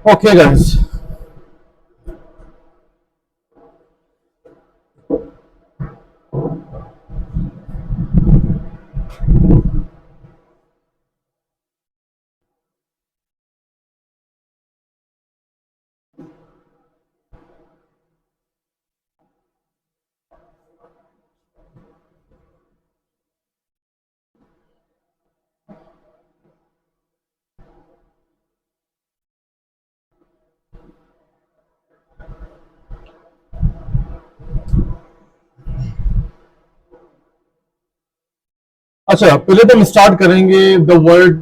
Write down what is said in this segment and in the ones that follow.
Okay, guys. अच्छा, पहले तो हम स्टार्ट करेंगे द वर्ड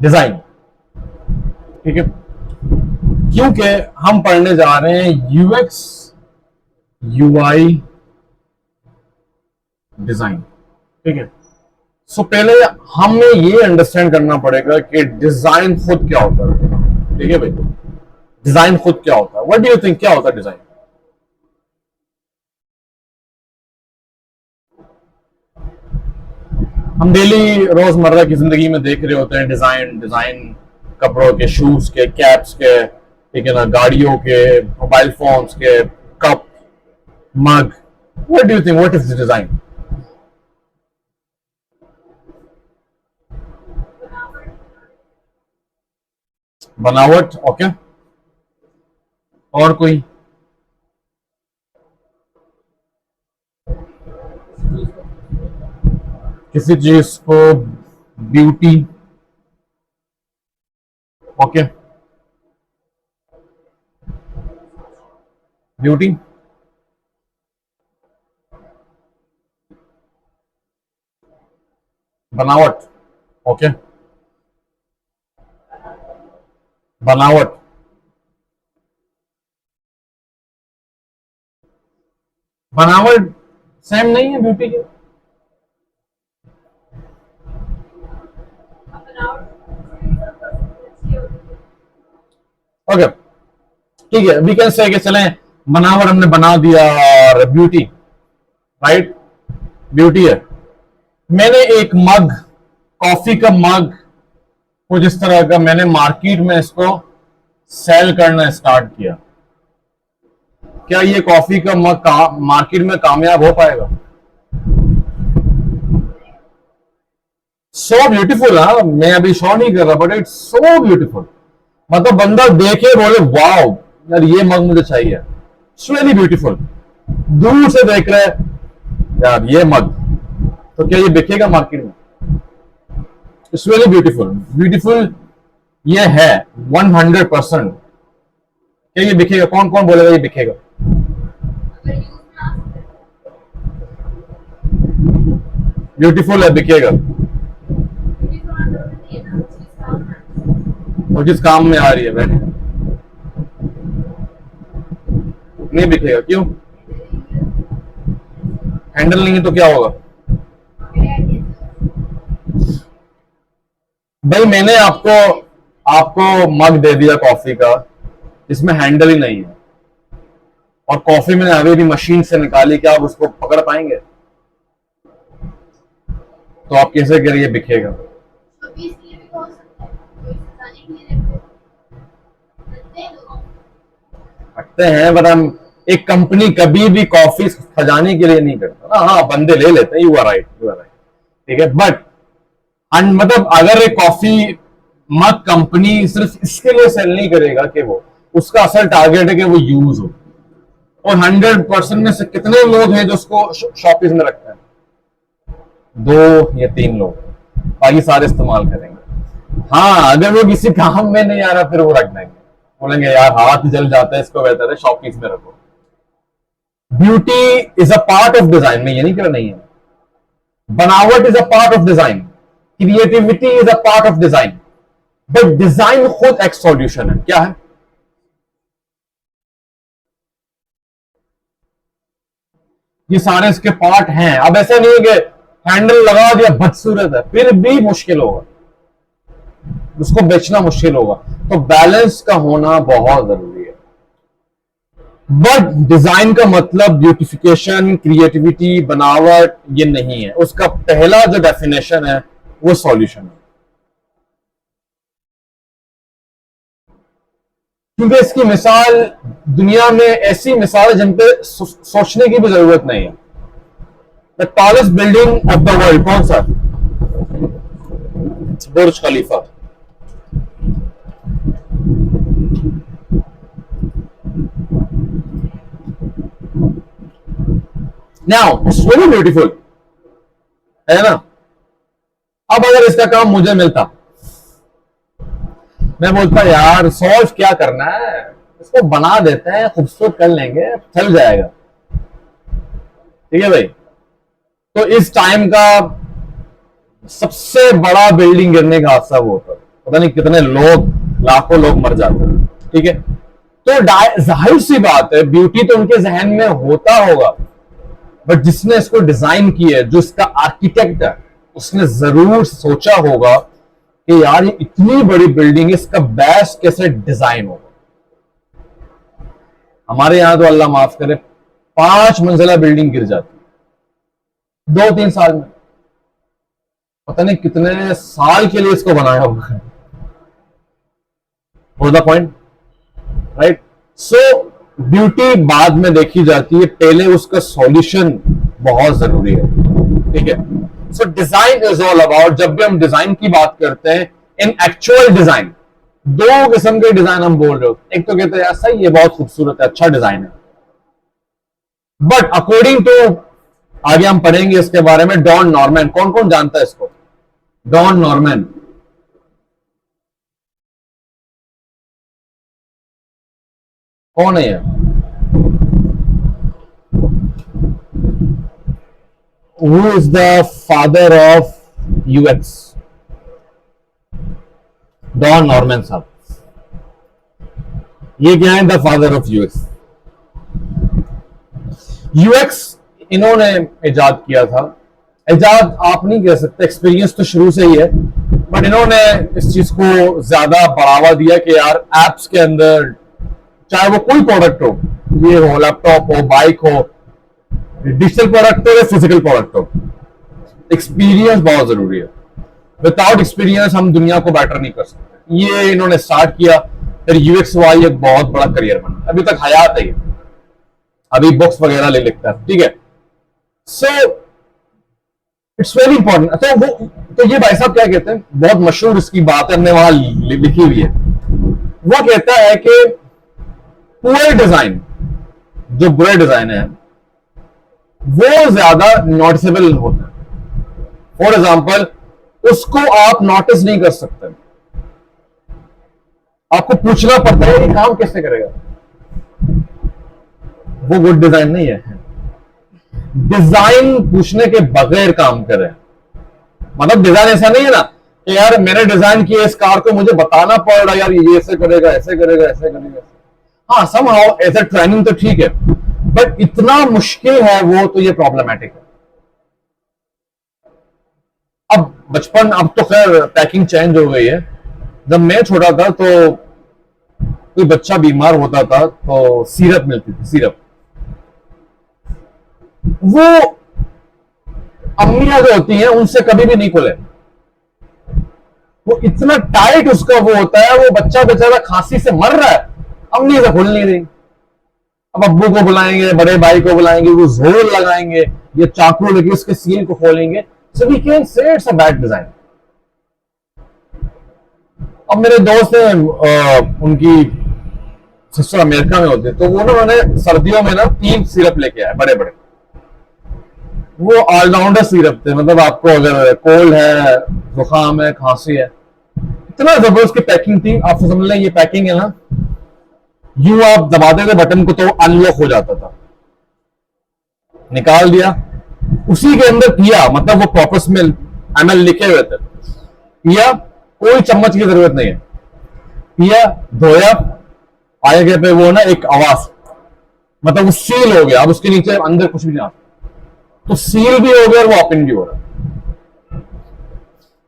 डिजाइन। ठीक है, क्योंकि हम पढ़ने जा रहे हैं यूएक्स यूआई डिजाइन। ठीक है, सो पहले हमें ये अंडरस्टैंड करना पड़ेगा कि डिजाइन खुद क्या होता है। ठीक है भाई, डिजाइन खुद क्या होता है? व्हाट डू यू थिंक, क्या होता है डिजाइन? हम डेली रोजमर्रा की जिंदगी में देख रहे होते हैं डिजाइन डिजाइन, कपड़ों के, शूज के, कैप्स के, ठीक है ना, गाड़ियों के, मोबाइल फोन्स के, cup, mug. What do you think, what is the design? बनावट। ओके, और कोई? किसी चीज को ब्यूटी। Okay, beauty. बनावट। ओके, बनावट। बनावट सेम नहीं है ब्यूटी के? ओके, ठीक है, वी कैन से कि चलें बनावट हमने बना दिया और ब्यूटी, राइट, ब्यूटी है। मैंने एक मग, कॉफी का मग कुछ इस तरह का, मैंने मार्केट में इसको सेल करना स्टार्ट किया। क्या ये कॉफी का मग मार्केट में कामयाब हो पाएगा? So beautiful. हाँ, मैं अभी शो नहीं कर रहा, बट इट्स सो ब्यूटीफुल। मतलब बंदा देखे बोले वाओ यार, ये मग मुझे चाहिए। It's really beautiful. दूर से देख रहे यार ये मग, तो क्या ये बिकेगा मार्केट में? It's really beautiful. ब्यूटीफुल ये है 100%। क्या ये बिकेगा? कौन कौन बोलेगा ये बिकेगा? ब्यूटीफुल है, बिकेगा। और जिस काम में आ रही है बैठे, नहीं बिकेगा। क्यों? हैंडल नहीं है तो क्या होगा? भाई मैंने आपको आपको मग दे दिया कॉफी का, जिसमें हैंडल ही नहीं है, और कॉफी मैंने अभी भी मशीन से निकाली, क्या आप उसको पकड़ पाएंगे? तो आप कैसे करिए बिकेगा? रखते हैं, पर हम एक कंपनी कभी भी कॉफी सजाने के लिए नहीं करता। हाँ, बंदे ले लेते हैं, you are right, you are right. ठीक है, बट मतलब अगर एक कॉफी मग कंपनी सिर्फ इसके लिए सेल नहीं करेगा कि वो, उसका असल टारगेट है कि वो यूज हो, और 100% में से कितने लोग हैं जो उसको शॉपीज में रखते हैं? 2 या 3 लोग, बाकी सारे इस्तेमाल करेंगे। हाँ, अगर वो किसी काम में नहीं आ रहा फिर वो रख देंगे, बोलेंगे यार हाथ जल जाता है, इसको बेहतर है शॉपीज में रखो। Beauty is a part of design, में ये नहीं कह रहा नहीं है। बनावट is a part of design, creativity is a part of design, but design खुद एक सॉल्यूशन है। क्या है? ये सारे इसके पार्ट हैं। अब ऐसा नहीं है कि हैंडल लगा दिया बदसूरत है, फिर भी मुश्किल होगा, उसको बेचना मुश्किल होगा। तो बैलेंस का होना बहुत जरूरी है। बट डिजाइन का मतलब ब्यूटिफिकेशन, क्रिएटिविटी, बनावट ये नहीं है। उसका पहला जो डेफिनेशन है वो सॉल्यूशन है। क्योंकि इसकी मिसाल दुनिया में ऐसी मिसाल है जिन पे सोचने की भी जरूरत नहीं है। The tallest building of the world कौन सा? बुर्ज खलीफा। नाउ इट्स वेरी ब्यूटीफुल, है ना? अब अगर इसका काम मुझे मिलता, मैं बोलता यार सॉल्व क्या करना है, इसको बना देते हैं, खूबसूरत कर लेंगे, चल जाएगा। ठीक है भाई। तो इस टाइम का सबसे बड़ा बिल्डिंग गिरने का हादसा वो होता है, पता नहीं कितने लोग, लाखों लोग मर जाते हैं। ठीक है। तो जाहिर सी बात है ब्यूटी तो उनके जहन में होता होगा, बट जिसने इसको डिजाइन किया है, जो इसका आर्किटेक्ट है, उसने जरूर सोचा होगा कि यार ये इतनी बड़ी बिल्डिंग है, इसका बेस्ट कैसे डिजाइन होगा। हमारे यहां तो अल्लाह माफ करे 5 मंजिला बिल्डिंग गिर जाती है 2-3 साल में, पता नहीं कितने साल के लिए इसको बनाया होगा। For the point, right? So beauty बाद में देखी जाती है, पहले उसका सॉल्यूशन बहुत जरूरी है। ठीक है। सो डिजाइन इज ऑल अबाउट, जब भी हम डिजाइन की बात करते हैं, इन एक्चुअल डिजाइन 2 किस्म के डिजाइन हम बोल रहे हो। एक तो कहते हैं ऐसा ही, ये बहुत खूबसूरत है, अच्छा डिजाइन है, बट अकॉर्डिंग टू, आगे हम पढ़ेंगे इसके बारे में, डॉन नॉर्मन। कौन कौन जानता है इसको? डॉन नॉर्मन कौन है ये? Who is the father of UX? Don Norman साहब। ये क्या है? The father of UX. UX इन्होंने इजाद किया था। इजाद आप नहीं कह सकते, एक्सपीरियंस तो शुरू से ही है, बट इन्होंने इस चीज को ज्यादा बढ़ावा दिया कि यार एप्स के अंदर, चाहे वो कोई प्रोडक्ट हो, ये हो, लैपटॉप हो, बाइक हो, डिजिटल प्रोडक्ट हो या फिजिकल प्रोडक्ट हो, एक्सपीरियंस बहुत जरूरी है। विदाउट एक्सपीरियंस हम दुनिया को बेटर नहीं कर सकते। ये इन्होंने स्टार्ट किया, फिर यूएक्स वाई एक बहुत बड़ा करियर बना, अभी तक हयात है, अभी बुक्स वगैरह ले लिखता है। ठीक है। So it's very important. तो ये भाई साहब क्या कहते हैं, बहुत मशहूर इसकी बात है, हमने वहां लिखी हुई है। वो कहता है कि पुअर डिजाइन, जो बुरे डिजाइन है, वो ज्यादा नोटिसेबल होता है। फॉर एग्जाम्पल, उसको आप नोटिस नहीं कर सकते, आपको पूछना पड़ता है ये काम कैसे करेगा, वो गुड डिजाइन नहीं है। डिजाइन पूछने के बगैर काम करे, मतलब डिजाइन ऐसा नहीं है ना कि यार मैंने डिजाइन किया इस कार को, मुझे बताना पड़ रहा है यार ये ऐसे करेगा, ऐसे करेगा, ऐसे करेगा। हाँ, समहाउ एज अ ट्रेनिंग तो ठीक है, बट इतना मुश्किल है वो, तो ये प्रॉब्लमैटिक है। अब बचपन, अब तो खैर पैकिंग चेंज हो गई है। जब मैं छोटा था तो कोई बच्चा बीमार होता था तो सिरप मिलती थी, सिरप। वो अम्मियां जो होती हैं उनसे कभी भी नहीं खोले, वो इतना टाइट उसका वो होता है, वो बच्चा बेचारा खांसी से मर रहा है, अम्मी से खोल नहीं रही। अब अब्बू को बुलाएंगे, बड़े भाई को बुलाएंगे, वो जोर लगाएंगे, ये चाकू लेके उसके सील को खोलेंगे। So we can say it's a bad design. अब मेरे दोस्त हैं, उनकी सिस्टर अमेरिका में होते, तो वो ना उन्होंने सर्दियों में ना 3 सिरप लेके आए, बड़े बड़े। वो ऑलराउंडर सिरप थे, मतलब आपको अगर कोल्ड है, जुकाम है, खांसी है, इतना जबरदस्त की पैकिंग थी। आप समझ लें ये पैकिंग है ना, यूं आप दबाते थे बटन को तो अनलॉक हो जाता था। निकाल दिया, उसी के अंदर पिया, मतलब वो प्रॉपर स्मेल एमएल लिखे हुए थे, पिया, कोई चम्मच की जरूरत नहीं है, पिया, धोया, आगे पे वो ना एक आवाज, मतलब वो सील हो गया, अब उसके नीचे अंदर कुछ भी नहीं आता, तो सील भी हो गया और वो ओपन भी हो रहा।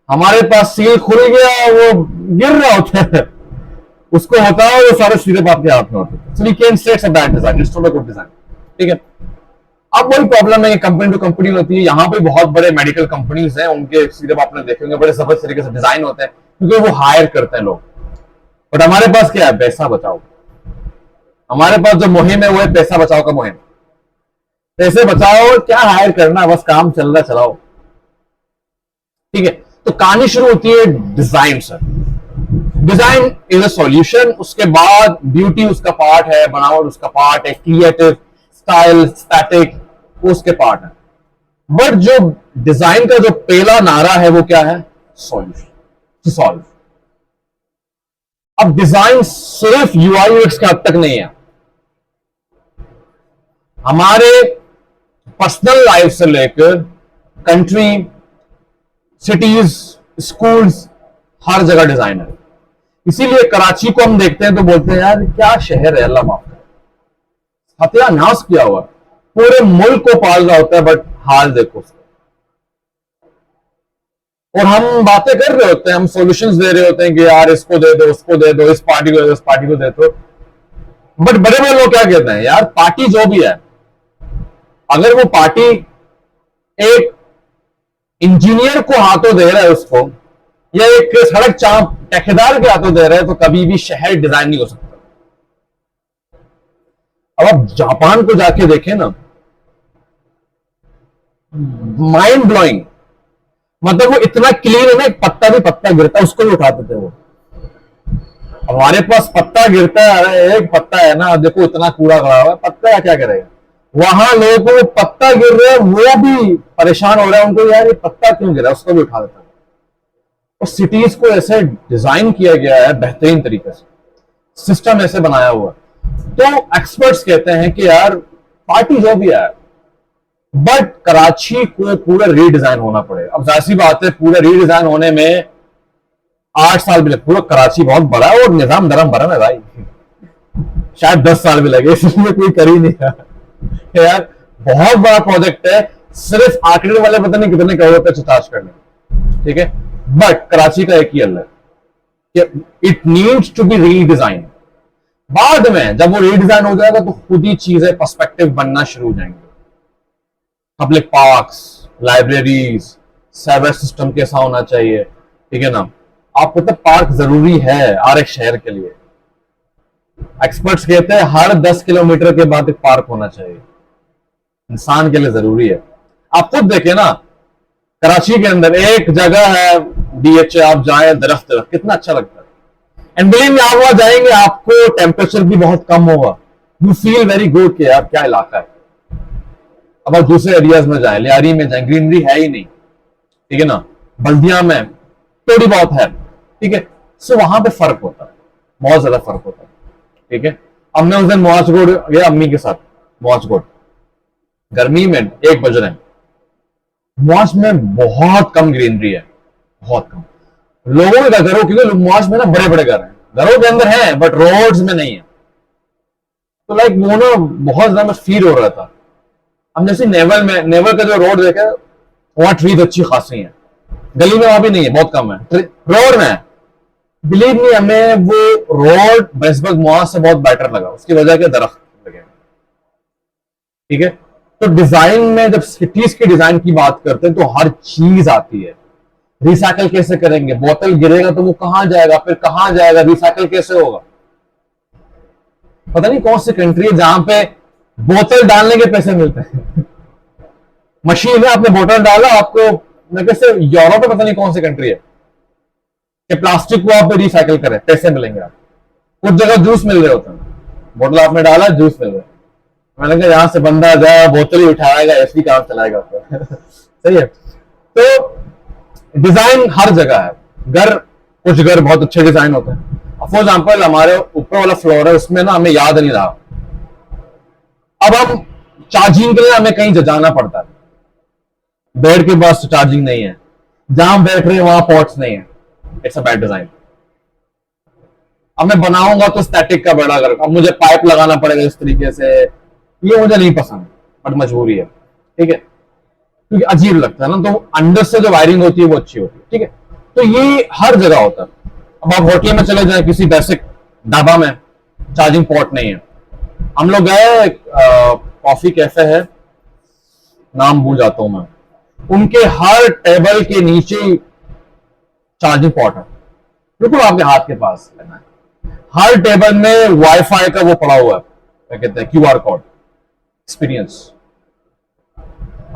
हमारे पास सील खुल गया, वो गिर रहा होता है, उसको होता है, वो सारे सिरप आपके हाथ में होते हैं। So we can say it's a bad design, it's not a good design. ठीक है। अब वही प्रॉब्लम है कि कंपनी टू कंपनी होती है। यहाँ पे बहुत बड़े मेडिकल कंपनीज हैं, उनके सिरप आपने देखे होंगे, बड़े जबरदस्त तरीके से डिजाइन होते हैं, क्योंकि वो हायर करते हैं लोग। बट हमारे पास क्या है, पैसा बचाओ, हमारे पास जो मुहिम है वो है पैसा बचाओ का मुहिम। पैसे बचाओ, क्या हायर करना, बस काम चल रहा चलाओ। ठीक है, तो कहानी शुरू होती है डिजाइन से। डिजाइन इज अ सॉल्यूशन, उसके बाद ब्यूटी उसका पार्ट है, बनावट उसका पार्ट है, क्रिएटिव स्टाइल स्टैटिक वो उसके पार्ट है। बट जो डिजाइन का जो पहला नारा है वो क्या है? Solution, to solve. अब डिजाइन सिर्फ यूआई यूएक्स के हद तक नहीं है, हमारे पर्सनल लाइफ से लेकर कंट्री, सिटीज, स्कूल्स, हर जगह डिजाइन है। इसीलिए कराची को हम देखते हैं तो बोलते हैं यार क्या शहर है, अल्लाह माफ करे, सत्यानाश किया हुआ, पूरे मुल्क को पाल रहा होता है, बट हाल देखो उसका। और हम बातें कर रहे होते हैं, हम सॉल्यूशंस दे रहे होते हैं कि यार इसको दे दो, उसको दे दो, इस पार्टी को दे दो, इस पार्टी को दे दो। बट बड़े बड़े लोग क्या कहते हैं, यार पार्टी जो भी है, अगर वो पार्टी एक इंजीनियर को हाथों दे रहा है उसको, या एक सड़क चांप ठेकेदार के हाथों दे रहा है, तो कभी भी शहर डिजाइन नहीं हो सकता। अब आप जापान को जाके देखें ना, माइंड ब्लोइंग, मतलब वो इतना क्लीन है ना, एक पत्ता भी पत्ता गिरता है उसको भी उठाते थे वो। हमारे पास पत्ता गिरता है, अरे एक पत्ता है ना, देखो इतना कूड़ा गड़ा हुआ है, पत्ता क्या करेगा। वहां लोगों को पत्ता गिर रहा है वो भी परेशान हो रहा है, उनको यार ये पत्ता क्यों गिरा, उसको भी उठा देता है। और सिटीज को ऐसे डिजाइन किया गया है बेहतरीन तरीके से, सिस्टम ऐसे बनाया हुआ है। तो एक्सपर्ट्स कहते हैं कि यार पार्टी जो भी है, बट कराची को पूरा रीडिजाइन होना पड़ेगा। अब जाहिर सी बात है, पूरा रीडिजाइन होने में 8 साल भी लगे, पूरा कराची बहुत बड़ा है और निजाम धर्म भरम है भाई, शायद 10 साल भी लगे, इसलिए कोई कर ही नहीं रहा यार। बहुत बड़ा प्रोजेक्ट है, सिर्फ आंकड़े वाले पता नहीं कितने करोड़ रुपए चार्ज करने। ठीक है, बट कराची का एक ही हल है कि it needs to be redesign. बाद में जब वो रीडिजाइन हो जाएगा तो खुद ही चीजें पर्सपेक्टिव बनना शुरू हो जाएंगे। Public parks, libraries, service system कैसा होना चाहिए, ठीक है ना। आपको तो पार्क जरूरी है हर एक शहर के लिए। एक्सपर्ट्स कहते हैं हर 10 किलोमीटर के बाद एक पार्क होना चाहिए, इंसान के लिए जरूरी है। आप खुद देखें ना, कराची के अंदर एक जगह है डीएचए, आप जाए दरख्त दरख्त, कितना अच्छा लगता है। एंड बिलीव मी, आप वहां जाएंगे आपको टेम्परेचर भी बहुत कम होगा, यू फील वेरी गुड कि यार क्या इलाका है। अब आप दूसरे एरियाज में जाए, लियारी में जाए, ग्रीनरी है ही नहीं, ठीक है ना, बल्दिया में थोड़ी बहुत है, ठीक है। सो वहां पे फर्क होता है, बहुत ज्यादा फर्क होता है, ठीक है। हमने उस दिन मुआजगोड गया अम्मी के साथ, मुआजगोड गर्मी में 1 बज रहे हैं, मुआज में बहुत कम ग्रीनरी है, बहुत कम। लोगों के घरों, क्योंकि मुआज में ना बड़े बड़े घर हैं, घरों के अंदर हैं बट रोड्स में नहीं है, तो लाइक वो ना बहुत ज्यादा फील हो रहा था। हम जैसे नेवल का जो रोड देखे, वहां ट्रीज अच्छी खासी हैं, गली में वहां भी नहीं है, बहुत कम है, रोड में है। बिलीव नहीं, हमें वो रोड बेसबर्ग मुआज से बहुत बेटर लगा, उसकी वजह के दरख्त लगे, ठीक है। तो डिजाइन में जब सिटीज की डिजाइन की बात करते हैं तो हर चीज आती है। रिसाइकल कैसे करेंगे, बोतल गिरेगा तो वो कहां जाएगा, फिर कहां जाएगा, रिसाइकल कैसे होगा। पता नहीं कौन सी कंट्री है जहां पे बोतल डालने के पैसे मिलते हैं मशीन है, आपने बोतल डाला, आपको मैं कैसे, यूरोप में पता नहीं कौन सी कंट्री है कि प्लास्टिक को आप रिसाइकल करें, पैसे मिलेंगे आपको। कुछ जगह जूस मिल रहे होते हैं, बोतल आपने डाला जूस मिल रहा है। मैंने कहा यहां से बंदा जाए, बोतल ही उठाएगा, ऐसी काम चलाएगा सही है। तो डिजाइन हर जगह है। घर, कुछ घर बहुत अच्छे डिजाइन होते हैं। फॉर एग्जाम्पल हमारे ऊपर वाला फ्लोर है, उसमें ना हमें याद नहीं रहा, अब हम चार्जिंग के लिए हमें कहीं जाना पड़ता है, बेड के पास चार्जिंग नहीं है, जहां बैठ रहे हैं वहां पोर्ट्स नहीं है, इट्स अ बैड डिजाइन। अब मैं बनाऊंगा तो स्टैटिक का बड़ा घर, अब मुझे पाइप लगाना पड़ेगा इस तरीके से, ये मुझे नहीं पसंद, बट मजबूरी है, ठीक है, क्योंकि अजीब लगता है ना। तो अंदर से जो वायरिंग होती है वो अच्छी होती है, ठीक है। तो ये हर जगह होता है। अब आप होटल में चले जाए, किसी बेसिक ढाबा में चार्जिंग पोर्ट नहीं है। हम लोग गए, कॉफी कैफे है, नाम भूल जाता हूं मैं, उनके हर टेबल के नीचे चार्जिंग पोर्ट है, बिल्कुल आपके हाथ के पास लेना है। हर टेबल में वाईफाई का वो पड़ा हुआ है, क्या कहते हैं, क्यूआर कोड, एक्सपीरियंस।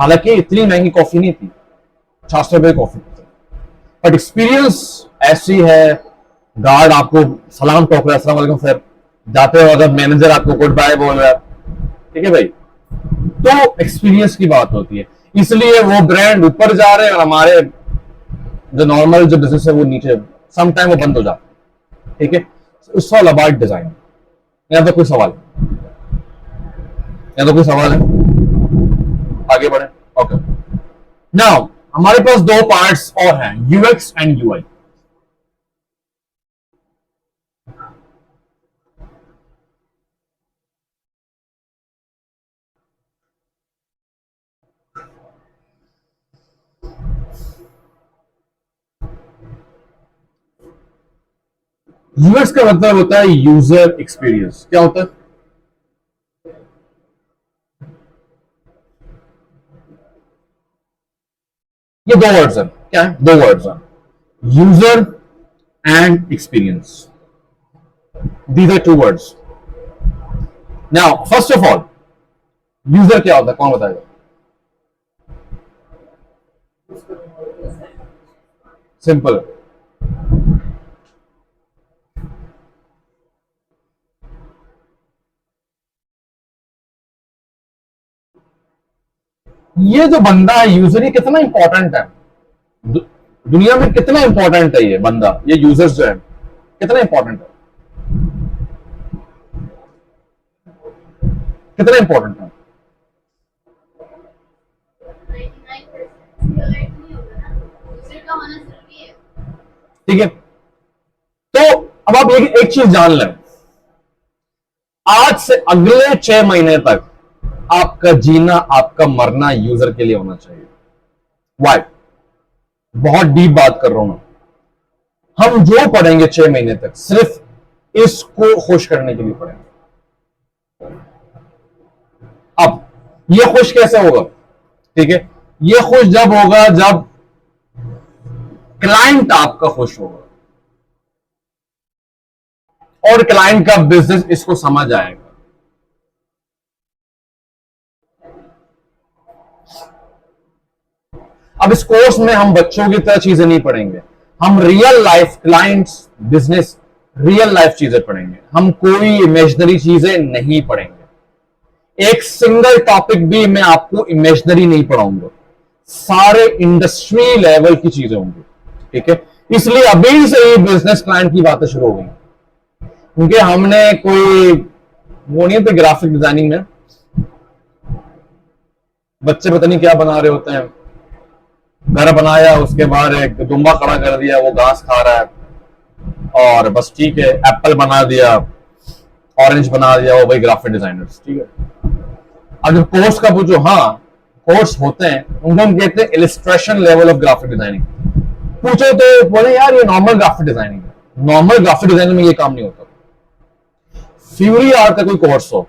हालांकि इतनी महंगी कॉफी नहीं थी, 400 रुपए कॉफी थी, बट एक्सपीरियंस ऐसी है। गार्ड आपको सलाम ठोक रहा है, अस्सलाम वालेकुम सर, जाते हो अगर मैनेजर आपको गुड बाय बोल रहा है, ठीक है भाई, तो एक्सपीरियंस की बात होती है। इसलिए वो ब्रांड ऊपर जा रहे हैं और हमारे जो नॉर्मल जो बिजनेस है वो नीचे सम टाइम वो बंद हो जाता है, ठीक है। It's all about design. यहां तो कोई सवाल, यहां तो कोई सवाल है, आगे बढ़े। ओके, नाउ हमारे पास दो पार्ट्स और हैं, यूएक्स एंड यूआई। यूएक्स का मतलब होता है यूजर एक्सपीरियंस। क्या होता है? ये दो वर्ड्स हैं। क्या है? दो वर्ड्स हैं, user and experience. These are two words. Now first of all, user क्या होता है, कौन बताएगा? सिंपल, ये जो बंदा है यूजर, ये कितना इंपॉर्टेंट है दुनिया में, कितना इंपॉर्टेंट है ये बंदा, ये यूजर्स जो है कितना इंपॉर्टेंट है, कितना इंपॉर्टेंट है? ठीक है, तो अब आप एक चीज जान लें, आज से अगले 6 महीने तक आपका जीना, आपका मरना यूजर के लिए होना चाहिए। वाई? बहुत डीप बात कर रहा हूं मैं। हम जो पढ़ेंगे 6 महीने तक सिर्फ इसको खुश करने के लिए पढ़ेंगे। अब ये खुश कैसे होगा? ठीक है, ये खुश जब होगा जब क्लाइंट आपका खुश होगा और क्लाइंट का बिजनेस इसको समझ आएगा। अब इस कोर्स में हम बच्चों की तरह चीजें नहीं पढ़ेंगे, हम real life clients, business, real life चीजें पढ़ेंगे। हम कोई इमेजिनरी चीजें नहीं पढ़ेंगे। एक सिंगल टॉपिक भी मैं आपको इमेजिनरी नहीं पढ़ाऊंगा, सारे इंडस्ट्री लेवल की चीजें होंगी, ठीक है। इसलिए अभी से ही बिजनेस क्लाइंट की बातें शुरू हो गई, क्योंकि हमने कोई वो नहीं थे ग्राफिक डिजाइनिंग में, बच्चे पता नहीं क्या बना रहे होते हैं, घर बनाया, उसके बाद एक दुम्बा खड़ा कर दिया, वो घास खा रहा है, और बस ठीक है, एप्पल बना दिया, ऑरेंज बना दिया, वो भाई ग्राफिक डिजाइनर्स, ठीक है। अब जब कोर्स का पूछो, हाँ कोर्स होते हैं, उनको हम कहते हैं illustration level of graphic designing. पूछो तो बोले यार ये नॉर्मल ग्राफिक डिजाइनिंग है। नॉर्मल ग्राफिक डिजाइनिंग में ये काम नहीं होता। फ्यूरी आर्ट का कोई कोर्स हो,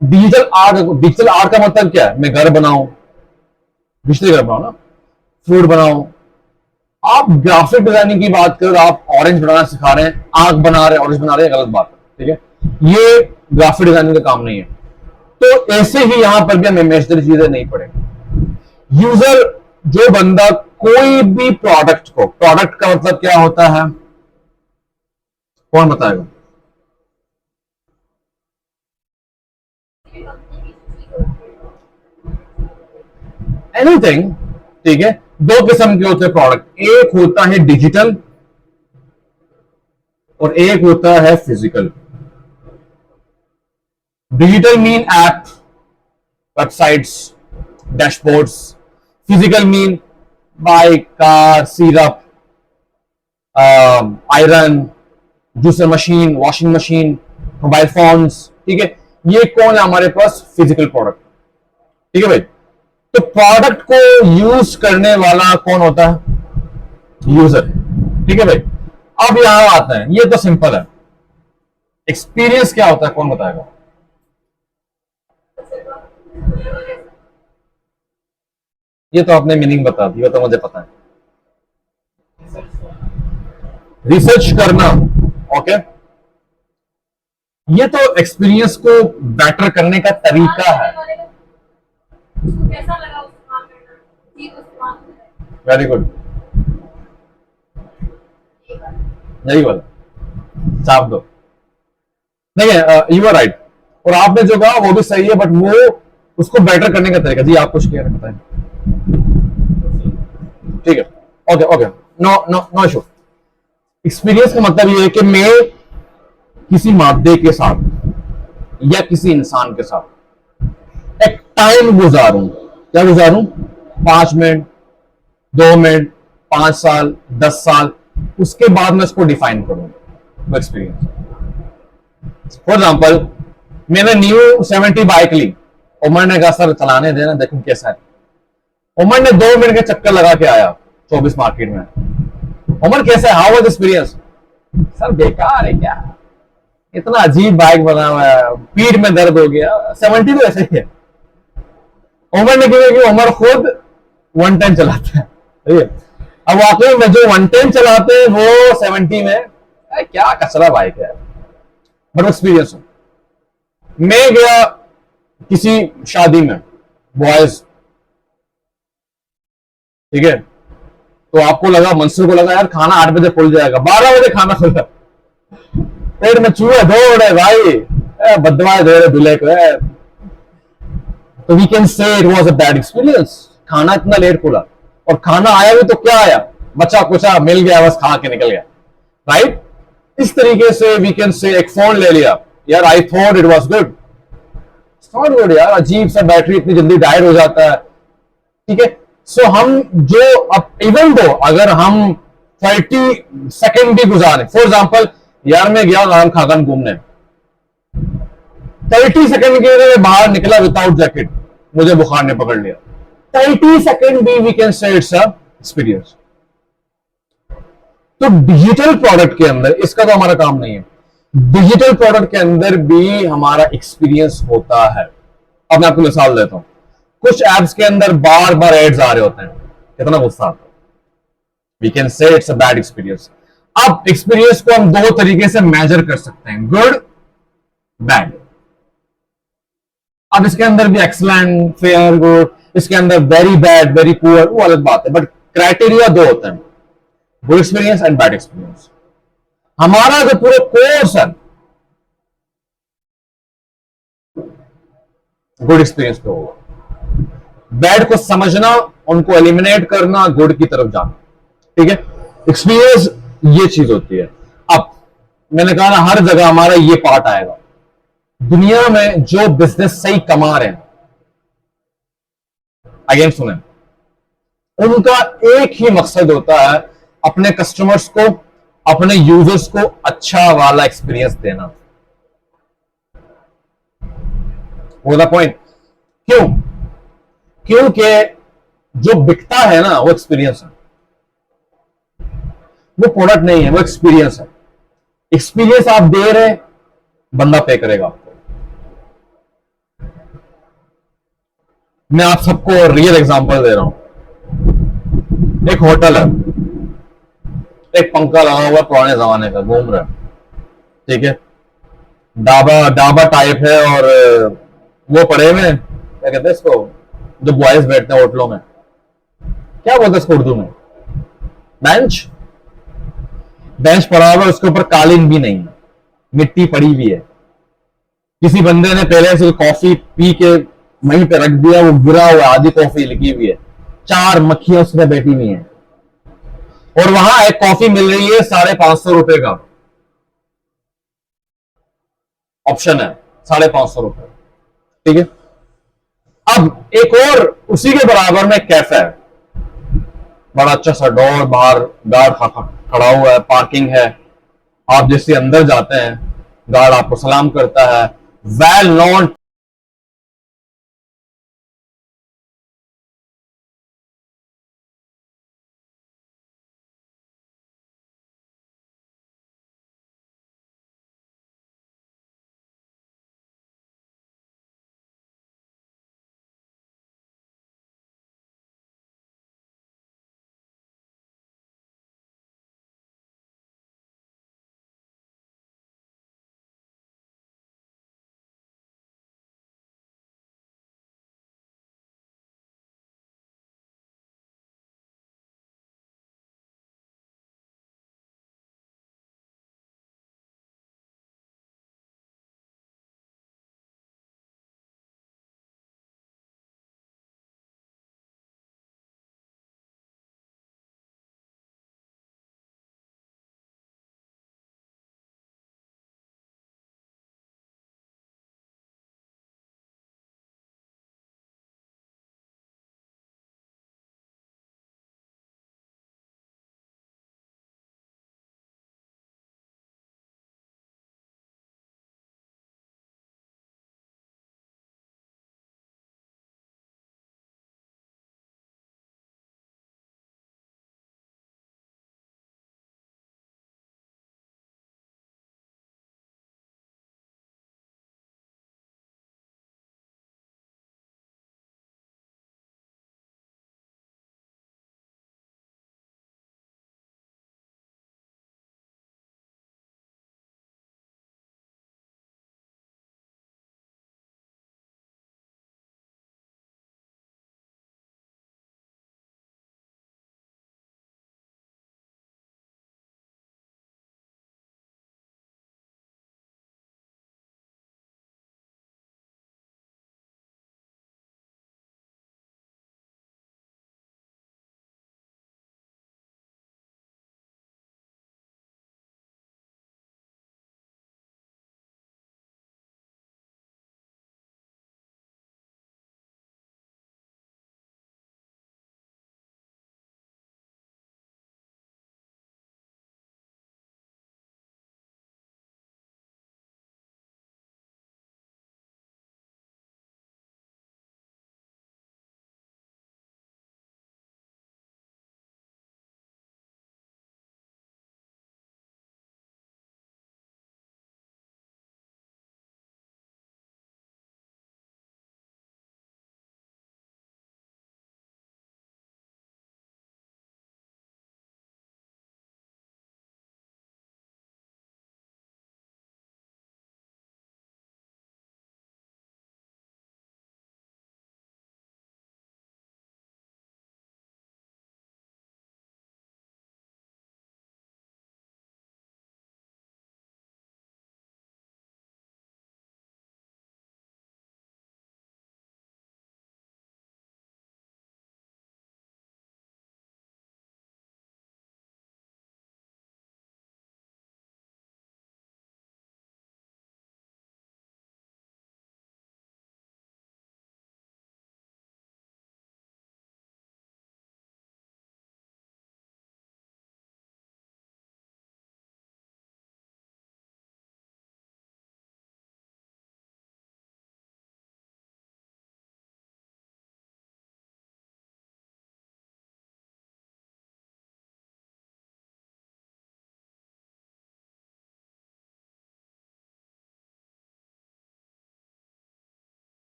डिजिटल आर्ट का मतलब क्या है? मैं घर बनाऊं, डिजिटल घर बनाऊं ना, फ्रूट बनाऊं। आप ग्राफिक डिजाइनिंग की बात करो, आप ऑरेंज बनाना सिखा रहे हैं, आंख बना रहे हैं, ऑरेंज बना रहे हैं, गलत बात है, ठीक है। ये ग्राफिक डिजाइनिंग का काम नहीं है। तो ऐसे ही यहां पर भी हम इमेजिनरी चीजें नहीं पढ़ेंगे। यूजर, जो बंदा कोई भी प्रोडक्ट को, प्रोडक्ट का मतलब क्या होता है, कौन बताएगा? एनीथिंग, ठीक है। दो किस्म के होते हैं प्रोडक्ट, एक होता है डिजिटल और एक होता है physical. Digital mean app, websites, dashboards. Physical mean bike, car, syrup, iron, juicer machine, washing machine, mobile phones, ठीक है। ये कौन है हमारे पास? फिजिकल प्रोडक्ट, ठीक है भाई। तो प्रोडक्ट को यूज करने वाला कौन होता है? यूजर, ठीक है भाई। अब यहां आता है, ये तो सिंपल है। एक्सपीरियंस क्या होता है, कौन बताएगा? ये तो आपने मीनिंग बता दी, वो तो मुझे पता है। रिसर्च करना, ओके। ये तो एक्सपीरियंस को बेटर करने का तरीका है। कैसा लगा उसको काम करना, ठीक उसको काम करना। वेरी गुड, यही वाला चाप दो। देखिए यू आर राइट, और आपने जो कहा वो भी सही है, बट वो उसको बेटर करने का तरीका। जी आप कुछ कह रहे हैं, बताएं। ठीक है, okay okay, no no no issue. Experience का मतलब ये है कि मैं किसी मादे के साथ या किसी इंसान के साथ एक टाइम गुजारूं। क्या गुजारूं? 5 मिनट, 2 मिनट, 5 साल, 10 साल, उसके बाद मैं उसको डिफाइन करूं वो एक्सपीरियंस। फॉर एग्जाम्पल, मैंने न्यू 70 बाइक ली, उमर ने कहा सर चलाने देना देखो कैसा है। उमर ने 2 मिनट के चक्कर लगा के आया 24 मार्केट में। उमर कैसा है, हाउ वाज एक्सपीरियंस? सर बेकार है क्या, इतना अजीब बाइक बना हुआ है, पीठ में दर्द हो गया। 70 तो ऐसे ही है। उमर ने क्यों? कि उमर खुद 110 चलाता है, ठीक है। अब वाकई में जो 110 चलाते हैं वो 70 में क्या कचरा बाइक है, बट एक्सपीरियंस हो। मैं गया किसी शादी में, बॉयज, ठीक है, तो आपको लगा, मंसूर को लगा यार खाना 8 बजे खुल जाएगा, 12 बजे खाना खुला, पेट में चूहे दौड़ रहे भाई, बदमाश दे रहे दूल्हे को। तो we can say it was a bad experience. खाना इतना लेट खुला, और खाना आया भी तो क्या आया, बचा कुचा मिल गया, बस खा के निकल गया, राइट। इस तरीके से वी कैन से एक फोन ले लिया, यार I thought it was good, it's not good यार, अजीब सा बैटरी इतनी जल्दी डाइड हो जाता है, ठीक है। सो हम जो, अब इवन दो अगर हम 30 सेकेंड भी गुजारे, फॉर एग्जाम्पल, यार मैं गया आराम खागन घूमने, 30 सेकेंड के लिए बाहर निकला विदाउट जैकेट, मुझे बुखार ने पकड़ लिया, 30 सेकेंड भी we can say it's experience. तो डिजिटल प्रोडक्ट के अंदर इसका तो हमारा काम नहीं है, डिजिटल प्रोडक्ट के अंदर भी हमारा एक्सपीरियंस होता है। अब मैं आपको मिसाल देता हूं, कुछ एप्स के अंदर बार बार एड्स आ रहे होते हैं, कितना गुस्सा आता है, we can say it's a bad experience. अब एक्सपीरियंस को हम दो तरीके से मेजर कर सकते हैं, गुड, बैड। अब इसके अंदर भी एक्सलेंट, फेयर, गुड, इसके अंदर वेरी बैड, वेरी पुअर, वो अलग बात है, बट क्राइटेरिया दो होते हैं, good experience and bad experience. हमारा जो पूरे कोर्स है गुड एक्सपीरियंस पे होगा, बैड को समझना, उनको एलिमिनेट करना, गुड की तरफ जाना, ठीक है। एक्सपीरियंस ये चीज होती है। अब मैंने कहा ना, हर जगह हमारा ये पार्ट आएगा। दुनिया में जो बिजनेस सही कमा रहे हैं, अगेन सुने, उनका एक ही मकसद होता है, अपने कस्टमर्स को, अपने यूजर्स को अच्छा वाला एक्सपीरियंस देना। वो द पॉइंट। क्यों? क्योंकि जो बिकता है ना वो एक्सपीरियंस है, वो प्रोडक्ट नहीं है, वो एक्सपीरियंस है। एक्सपीरियंस आप दे रहे, बंदा पे करेगा आपको। मैं आप सबको रियल एग्जांपल दे रहा हूं। एक होटल है, एक पंखा लगा हुआ पुराने जमाने का, घूम रहा है, ठीक है, डाबा डाबा टाइप है, और वो पड़े हुए, क्या कहते हैं इसको, जो बॉयज बैठते हैं होटलों में, क्या बोलते हैं इसको उर्दू में, बेंच। बेंच पड़ा हुआ है, उसके ऊपर कालीन भी नहीं है, मिट्टी पड़ी हुई है। किसी बंदे ने पहले से कॉफी पी के वहीं पे रख दिया, वो गिरा हुआ, आधी कॉफी लिखी हुई है, 4 मक्खियां उसमें बैठी हुई हैं, और वहां एक कॉफी मिल रही है ₹550 का, ऑप्शन है ₹550, ठीक है। अब एक और उसी के बराबर में कैफे है, बड़ा अच्छा सा डोर, बाहर गार्ड खड़ा हुआ है, पार्किंग है, आप जैसे अंदर जाते हैं गार्ड आपको सलाम करता है, well known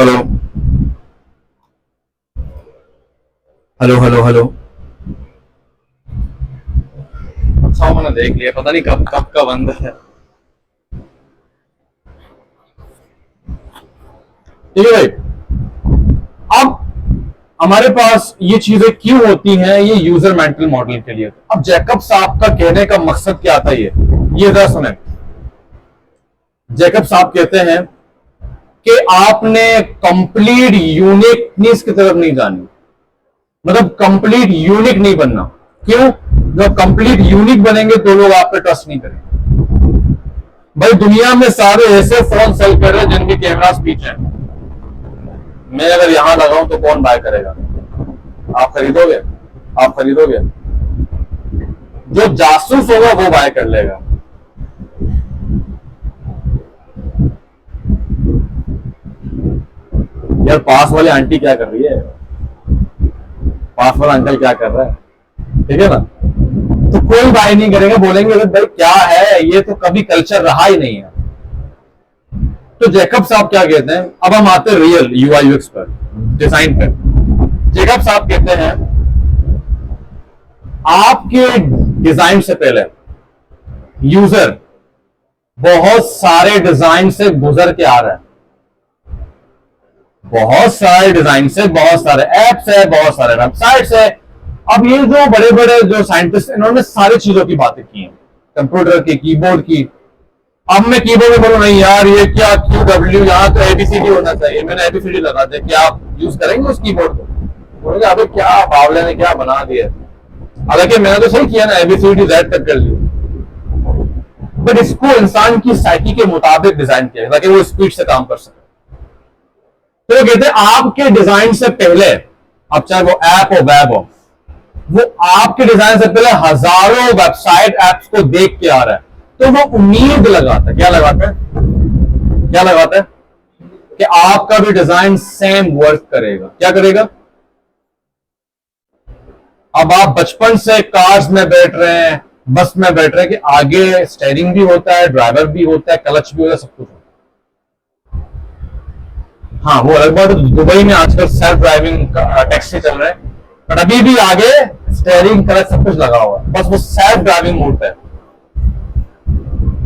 hello hello hello hello. अच्छा मैंने देख लिया, पता नहीं कब कब का बंद है। ठीक है भाई, अब हमारे पास ये चीजें क्यों होती हैं, ये यूजर मेंटल मॉडल के लिए। अब जैकब साहब का कहने का मकसद क्या था, ये जरा सुने। जैकब साहब कहते हैं कि आपने कंप्लीट यूनिकनेस की तरफ नहीं जानी, मतलब कंप्लीट यूनिक नहीं बनना। क्यों? जब कंप्लीट यूनिक बनेंगे तो लोग आप पे ट्रस्ट नहीं करेंगे। भाई दुनिया में सारे ऐसे फोन सेल कर रहे हैं जिनके कैमरास पीछे हैं। मैं अगर यहां लगाऊं तो कौन बाय करेगा? आप खरीदोगे? आप खरीदोगे? जो जासूस होगा वो बाय कर लेगा। यार पास वाली आंटी क्या कर रही है, पास वाला अंकल क्या कर रहा है, ठीक है ना? तो कोई बाय नहीं करेगा, बोलेंगे भाई क्या है ये, तो कभी कल्चर रहा ही नहीं है। तो जैकब साहब क्या कहते हैं, अब हम आते हैं रियल यूआई यूएक्स पर, डिजाइन पर। जैकब साहब कहते हैं आपके डिजाइन से पहले यूजर बहुत सारे डिजाइन से गुजर के आ रहा है, बहुत सारे डिजाइन से, बहुत सारे एप्स है, बहुत सारे वेबसाइट्स है। अब ये जो बड़े बड़े जो साइंटिस्ट, इन्होंने सारी चीजों की बातें की हैं, कंप्यूटर की, कीबोर्ड की। अब मैं कीबोर्ड में बोलूं नहीं यार ये क्या क्यू डब्ल्यू, यहाँ तो एबीसीडी होना चाहिए, मैंने एबीसीडी लगा दिया, क्या आप यूज करेंगे उस कीबोर्ड को? बोलेंगे अबे क्या बावले ने क्या बना दिया। हालांकि मैंने तो सही किया ना, एबीसीडी जेड तक कर ली, बट इसको इंसान की साइकी के मुताबिक डिजाइन किया ताकि वो स्पीड से काम कर सके। तो वो कहते हैं आपके डिजाइन से पहले, अब चाहे वो ऐप हो वेब हो, वो आपके डिजाइन से पहले हजारों वेबसाइट एप्स को देख के आ रहा है, तो वो उम्मीद लगाता है, क्या लगाता है, क्या लगाता है कि आपका भी डिजाइन सेम वर्क करेगा। क्या करेगा? अब आप बचपन से कार्स में बैठ रहे हैं, बस में बैठ रहे हैं कि आगे स्टीयरिंग भी होता है, ड्राइवर भी होता है, क्लच भी होता है, सब कुछ होता है। हाँ वो अलग बात है, दुबई में आजकल सेल्फ ड्राइविंग टैक्सी चल रहे हैं, बट अभी भी आगे स्टीयरिंग क्लच सब कुछ लगा हुआ है, बस वो सेल्फ ड्राइविंग मोड पे है।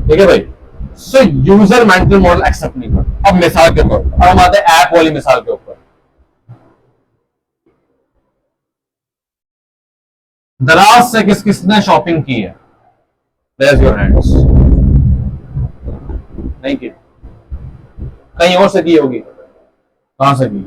ठीक है भाई, so user mental model accept नहीं करता। अब मिसाल के तौर पर, अब हम आते हैं ऐप वाली मिसाल के ऊपर। दराज से किस किसने शॉपिंग की है? Raise your hands. नहीं की? कहीं और से की होगी? कहां से की?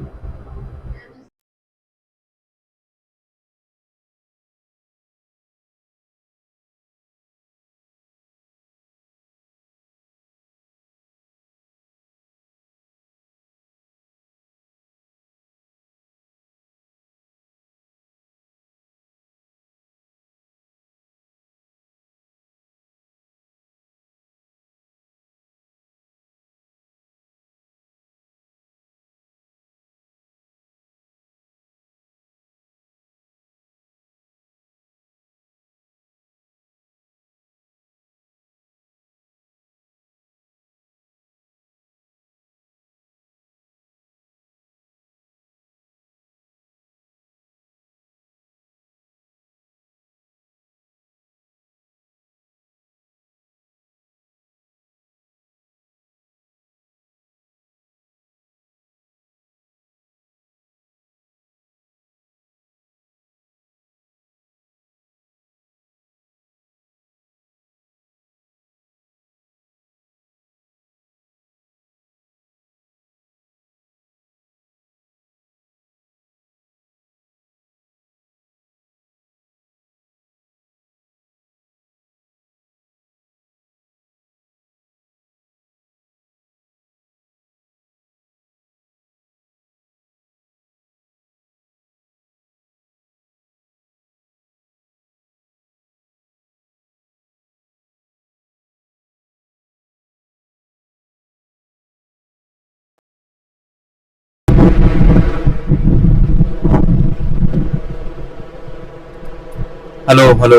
Hello hello.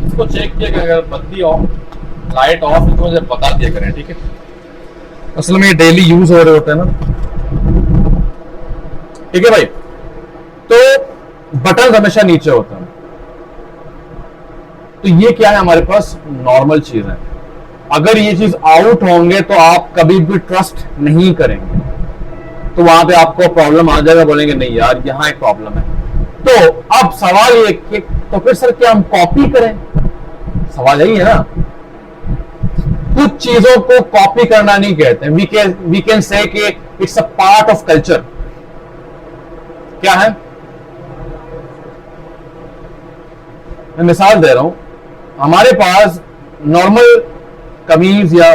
इसको चेक किया करें, अगर बत्ती ऑफ, लाइट ऑफ है तो मुझे बता दिया करें, ठीक है? असल में डेली यूज हो रहे होते हैं ना। ठीक है भाई, तो बटन हमेशा नीचे होता है। तो ये क्या है, हमारे पास नॉर्मल चीज है। अगर ये चीज आउट होंगे तो आप कभी भी ट्रस्ट नहीं करेंगे, तो वहां पे आपको प्रॉब्लम आ जाएगा, बोलेंगे नहीं यार यहां एक प्रॉब्लम है। तो अब सवाल ये कि तो फिर सर क्या हम कॉपी करें? सवाल यही है ना। कुछ चीजों को कॉपी करना नहीं कहते, वी कैन से कि it's a part of culture. क्या है, मैं मिसाल दे रहा हूं। हमारे पास नॉर्मल कमीज या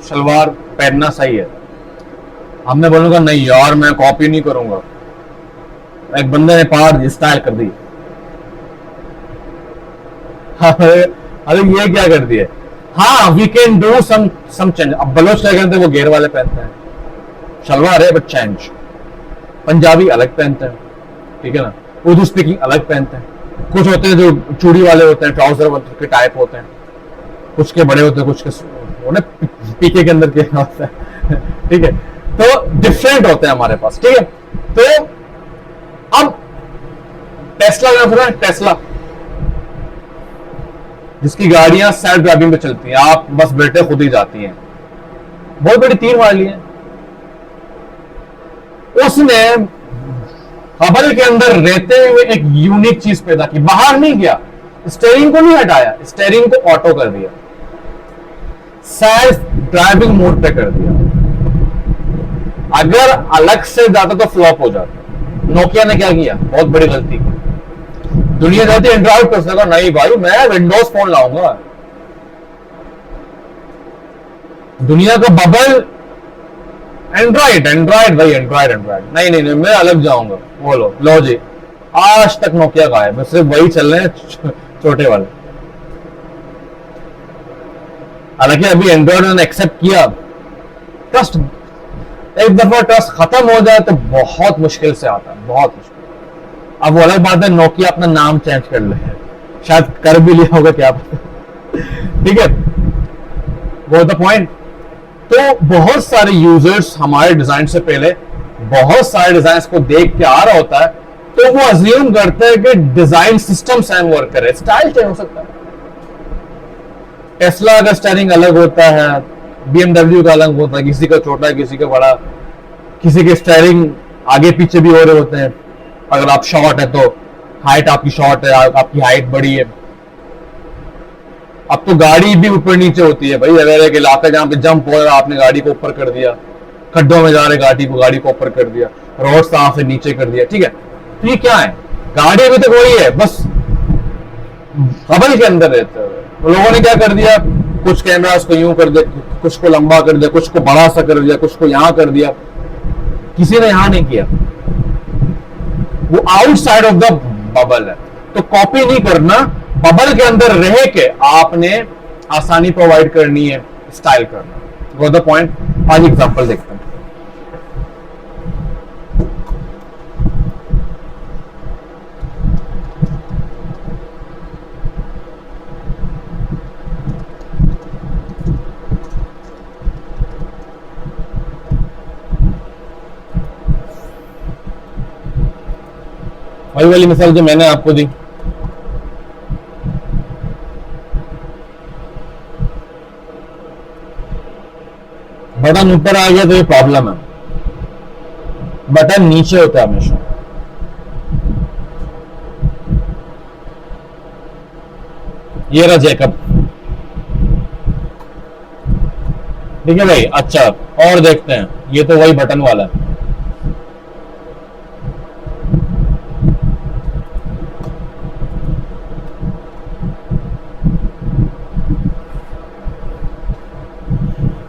शलवार पहनना सही है, हमने बोलूंगा नहीं यार मैं कॉपी नहीं करूंगा, एक बंदे ने पार स्टाइल कर दी। अरे ये क्या कर दिया। हाँ, we can do some change. अब बलोच क्या करते हैं, वो घेर वाले पहनते हैं, शलवार है बट चेंज। पंजाबी अलग पहनते हैं, ठीक है ना, उर्दू स्पीकिंग अलग पहनते हैं। कुछ होते हैं जो चूड़ी वाले होते हैं, ट्राउजर के टाइप होते हैं, कुछ के बड़े होते हैं, कुछ के पीके के अंदर के होता है। ठीक है, तो डिफरेंट होते हैं हमारे पास। ठीक है, तो अब टेस्ला का सुना है, टेस्ला जिसकी गाड़ियां सेल्फ ड्राइविंग पे चलती हैं, आप बस बैठे खुद ही जाती हैं, बहुत बड़ी तीर वाली है। उसने हबल के अंदर रहते हुए एक यूनिक चीज पैदा की, बाहर नहीं गया, स्टेयरिंग को नहीं हटाया, स्टेयरिंग को ऑटो कर दिया, सेल्फ ड्राइविंग मोड पे कर दिया। अगर अलग से जाता तो फ्लॉप हो जाता। नोकिया ने क्या किया, बहुत बड़ी गलती की। दुनिया जाती एंड्रॉइड पर, उसने कहा नहीं भाई मैं विंडोज फोन लाऊंगा। दुनिया का बबल एंड्रॉइड, एंड्रॉइड भाई, एंड्रॉइड एंड्रॉइड, नहीं नहीं नहीं मैं अलग जाऊंगा। बोलो लो जी, आज तक नोकिया का है, बस सिर्फ वही चल रहे हैं छोटे वाले। हालांकि अभी एंड्रॉइड ने एक्सेप्ट किया। ट्रस्ट, एक दफा ट्रस्ट खत्म हो जाए तो बहुत मुश्किल से आता है, बहुत मुश्किल। अब वो अलग बात है नोकिया अपना नाम चेंज कर ले, शायद कर भी लिया होगा, क्या पता। ठीक है, वो द पॉइंट। तो बहुत सारे यूजर्स हमारे डिजाइन से पहले बहुत सारे डिजाइन को देख के आ रहा होता है, तो वो अज्यूम करते हैं कि डिजाइन सिस्टम सेम वर्क करे, स्टाइल चेंज हो सकता है। टेस्ला का स्टाइलिंग अलग होता है, बीएमडब्ल्यू का अलग होता है, किसी का छोटा है किसी का बड़ा, किसी के स्टाइलिंग आगे पीछे भी हो रहे होते हैं। अगर आप शॉर्ट है तो हाइट आपकी शॉर्ट है, आपकी हाइट बड़ी है। अब तो गाड़ी भी ऊपर नीचे होती है भाई, अगर एक इलाका जहां पे जंप हो रहा है आपने गाड़ी को ऊपर कर दिया, खड्डों में जा रहे गाड़ी को ऊपर कर दिया, रोड साफ है नीचे कर दिया। ठीक है, तो ये क्या है, गाड़ी अभी तक वही है, बस बबल के अंदर रहते हुए तो लोगों ने क्या कर दिया, कुछ कैमरा को यूं कर दिया, कुछ को लंबा कर दिया, कुछ को बड़ा सा कर दिया, कुछ को यहां कर दिया। किसी ने यहां नहीं किया, वो आउटसाइड ऑफ द बबल है। तो कॉपी नहीं करना, बबल के अंदर रह के आपने आसानी प्रोवाइड करनी है, स्टाइल करना। Go the point. आज एग्जांपल देखते हैं। वही वाली मिसाल जो मैंने आपको दी, बटन ऊपर आ गया तो ये प्रॉब्लम है, बटन नीचे होता है हमेशा। ये रहा जैकब, ठीक है भाई। अच्छा, और देखते हैं, ये तो वही बटन वाला है।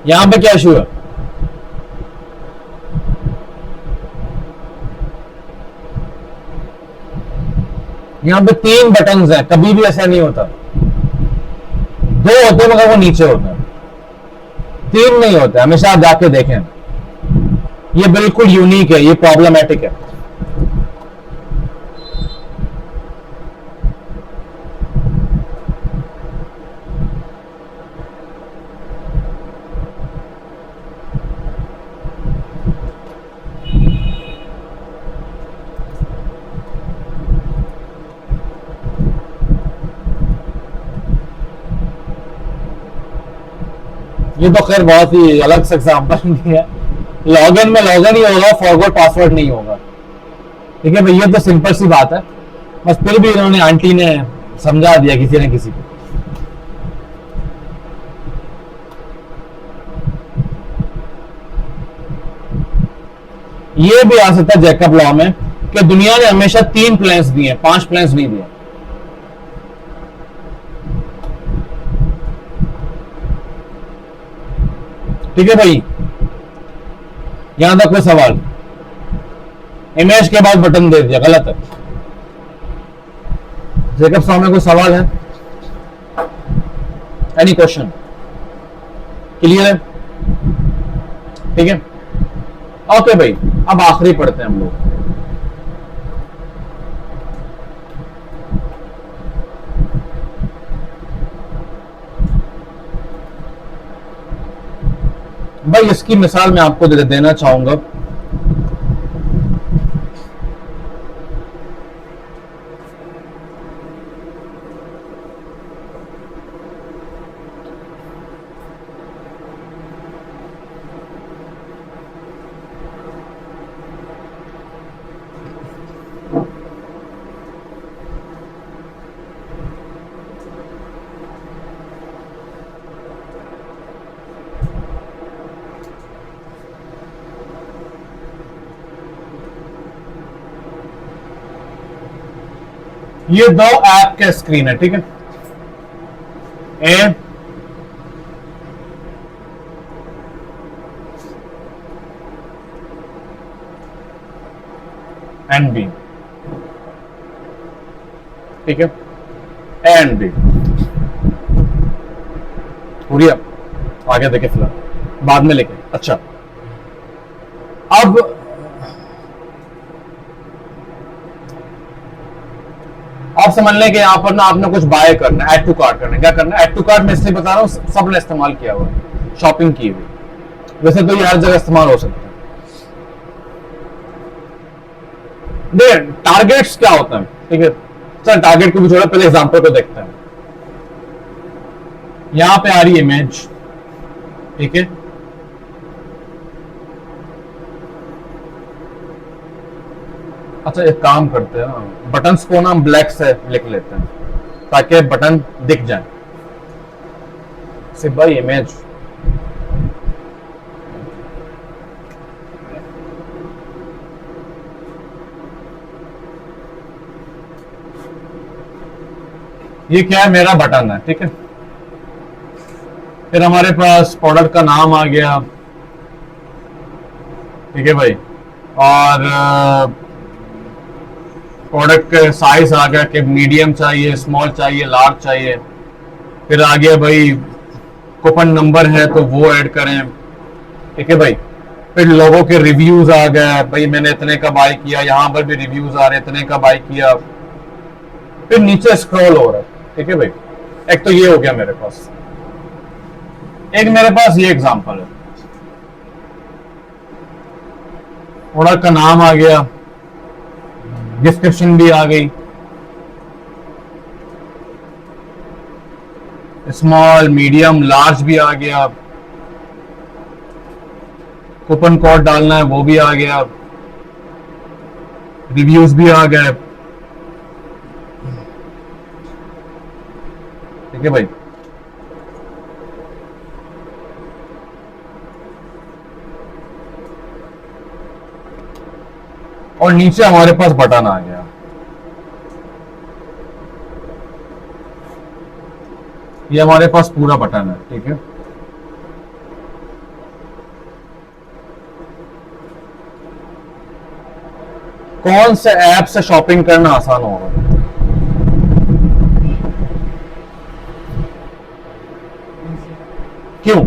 यहां पे क्या इशू है, यहां पे 3 बटन्स हैं, कभी भी ऐसा नहीं होता। 2 होते हैं मगर वो नीचे होते हैं, 3 नहीं होते। हमेशा आप जाके देखें, ये बिल्कुल यूनिक है, ये प्रॉब्लमेटिक है। ये तो खैर बहुत ही अलग से एग्जाम्पल दिया है। लॉगिन में लॉगिन ही होगा, फॉरवर्ड पासवर्ड नहीं होगा। ठीक है भाई, ये तो सिंपल सी बात है। बस फिर भी इन्होंने, आंटी ने समझा दिया किसी ने किसी को। ये भी आ सकता है जैकब लॉ में कि दुनिया ने हमेशा 3 प्लेन्स दिए, 5 प्लेन्स नहीं दिए। ठीक है भाई, यहां तक कोई सवाल? इमेज के बाद बटन दे दिया, गलत है। जैकब लॉ में कोई सवाल है? Any question? क्लियर है? ठीक है, ओके भाई। अब आखिरी पढ़ते हैं हम लोग। भाई इसकी मिसाल मैं आपको देना चाहूंगा। ये 2 ऐप के स्क्रीन है, ठीक है। ए एंड बी, ठीक है। ए एंड बी पूरी आगे देखे, फिलहाल बाद में लेके। अच्छा, अब आप समझ लें कि यहाँ पर ना आपने कुछ बाय करना है, ऐड टू कार्ट करना है। क्या करना है? ऐड टू कार्ट में इसलिए बता रहा हूँ, सब ने इस्तेमाल किया हुआ है, शॉपिंग की हुई। वैसे तो ये हर जगह इस्तेमाल हो सकता है। देख, टारगेट्स क्या होता है, ठीक है। सर टारगेट को भी छोड़ा, पहले एग्जांपल को देखते हैं। यहां पे आ रही इमेज, ठीक है। अच्छा, एक काम करते हैं ना, बटन्स को ना हम ब्लैक से लिख लेते हैं ताकि बटन दिख जाए। सिर्फ भाई इमेज, ये क्या है? मेरा बटन है, ठीक है। फिर हमारे पास प्रोडक्ट का नाम आ गया, ठीक है भाई। और प्रोडक्ट का साइज आ गया कि मीडियम चाहिए, स्मॉल चाहिए, लार्ज चाहिए। फिर आ गया भाई कूपन नंबर है तो वो ऐड करें, ठीक है भाई। फिर लोगों के रिव्यूज आ गए, भाई मैंने इतने का बाय किया, यहां पर भी रिव्यूज आ रहे, इतने का बाय किया। फिर नीचे स्क्रॉल हो रहा है, ठीक है भाई। एक तो ये हो गया मेरे पास, एक मेरे पास ये एग्जांपल है। प्रोडक्ट का नाम आ गया, डिस्क्रिप्शन भी आ गई, स्मॉल, मीडियम, लार्ज भी आ गया। कूपन कोड डालना है वो भी आ गया, रिव्यूज भी आ गए, ठीक है भाई। और नीचे हमारे पास बटन आ गया। ये हमारे पास पूरा बटन है, ठीक है। कौन से ऐप से शॉपिंग करना आसान होगा? क्यों?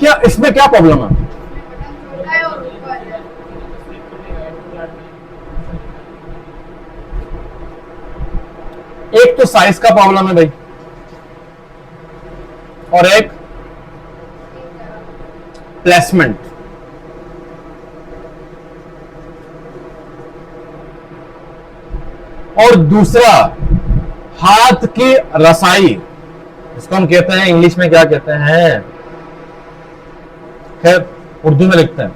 क्या इसमें क्या प्रॉब्लम है? एक तो साइज का प्रॉब्लम है भाई, और एक प्लेसमेंट। और दूसरा हाथ की रसाई, इसको हम कहते हैं इंग्लिश में क्या कहते हैं, खैर उर्दू में लिखते हैं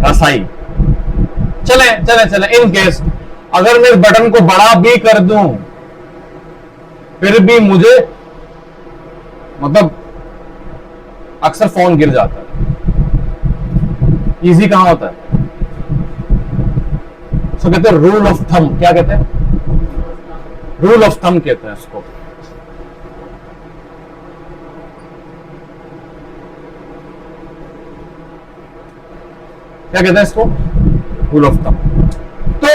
रसाई। चले चले चले, इन केस अगर मैं इस बटन को बड़ा भी कर दूं फिर भी मुझे मतलब अक्सर फोन गिर जाता है। इजी कहां होता है? उसको कहते हैं रूल ऑफ थंब। क्या कहते हैं? रूल ऑफ थंब कहते हैं इसको। क्या कहते हैं इसको? Rule of thumb. तो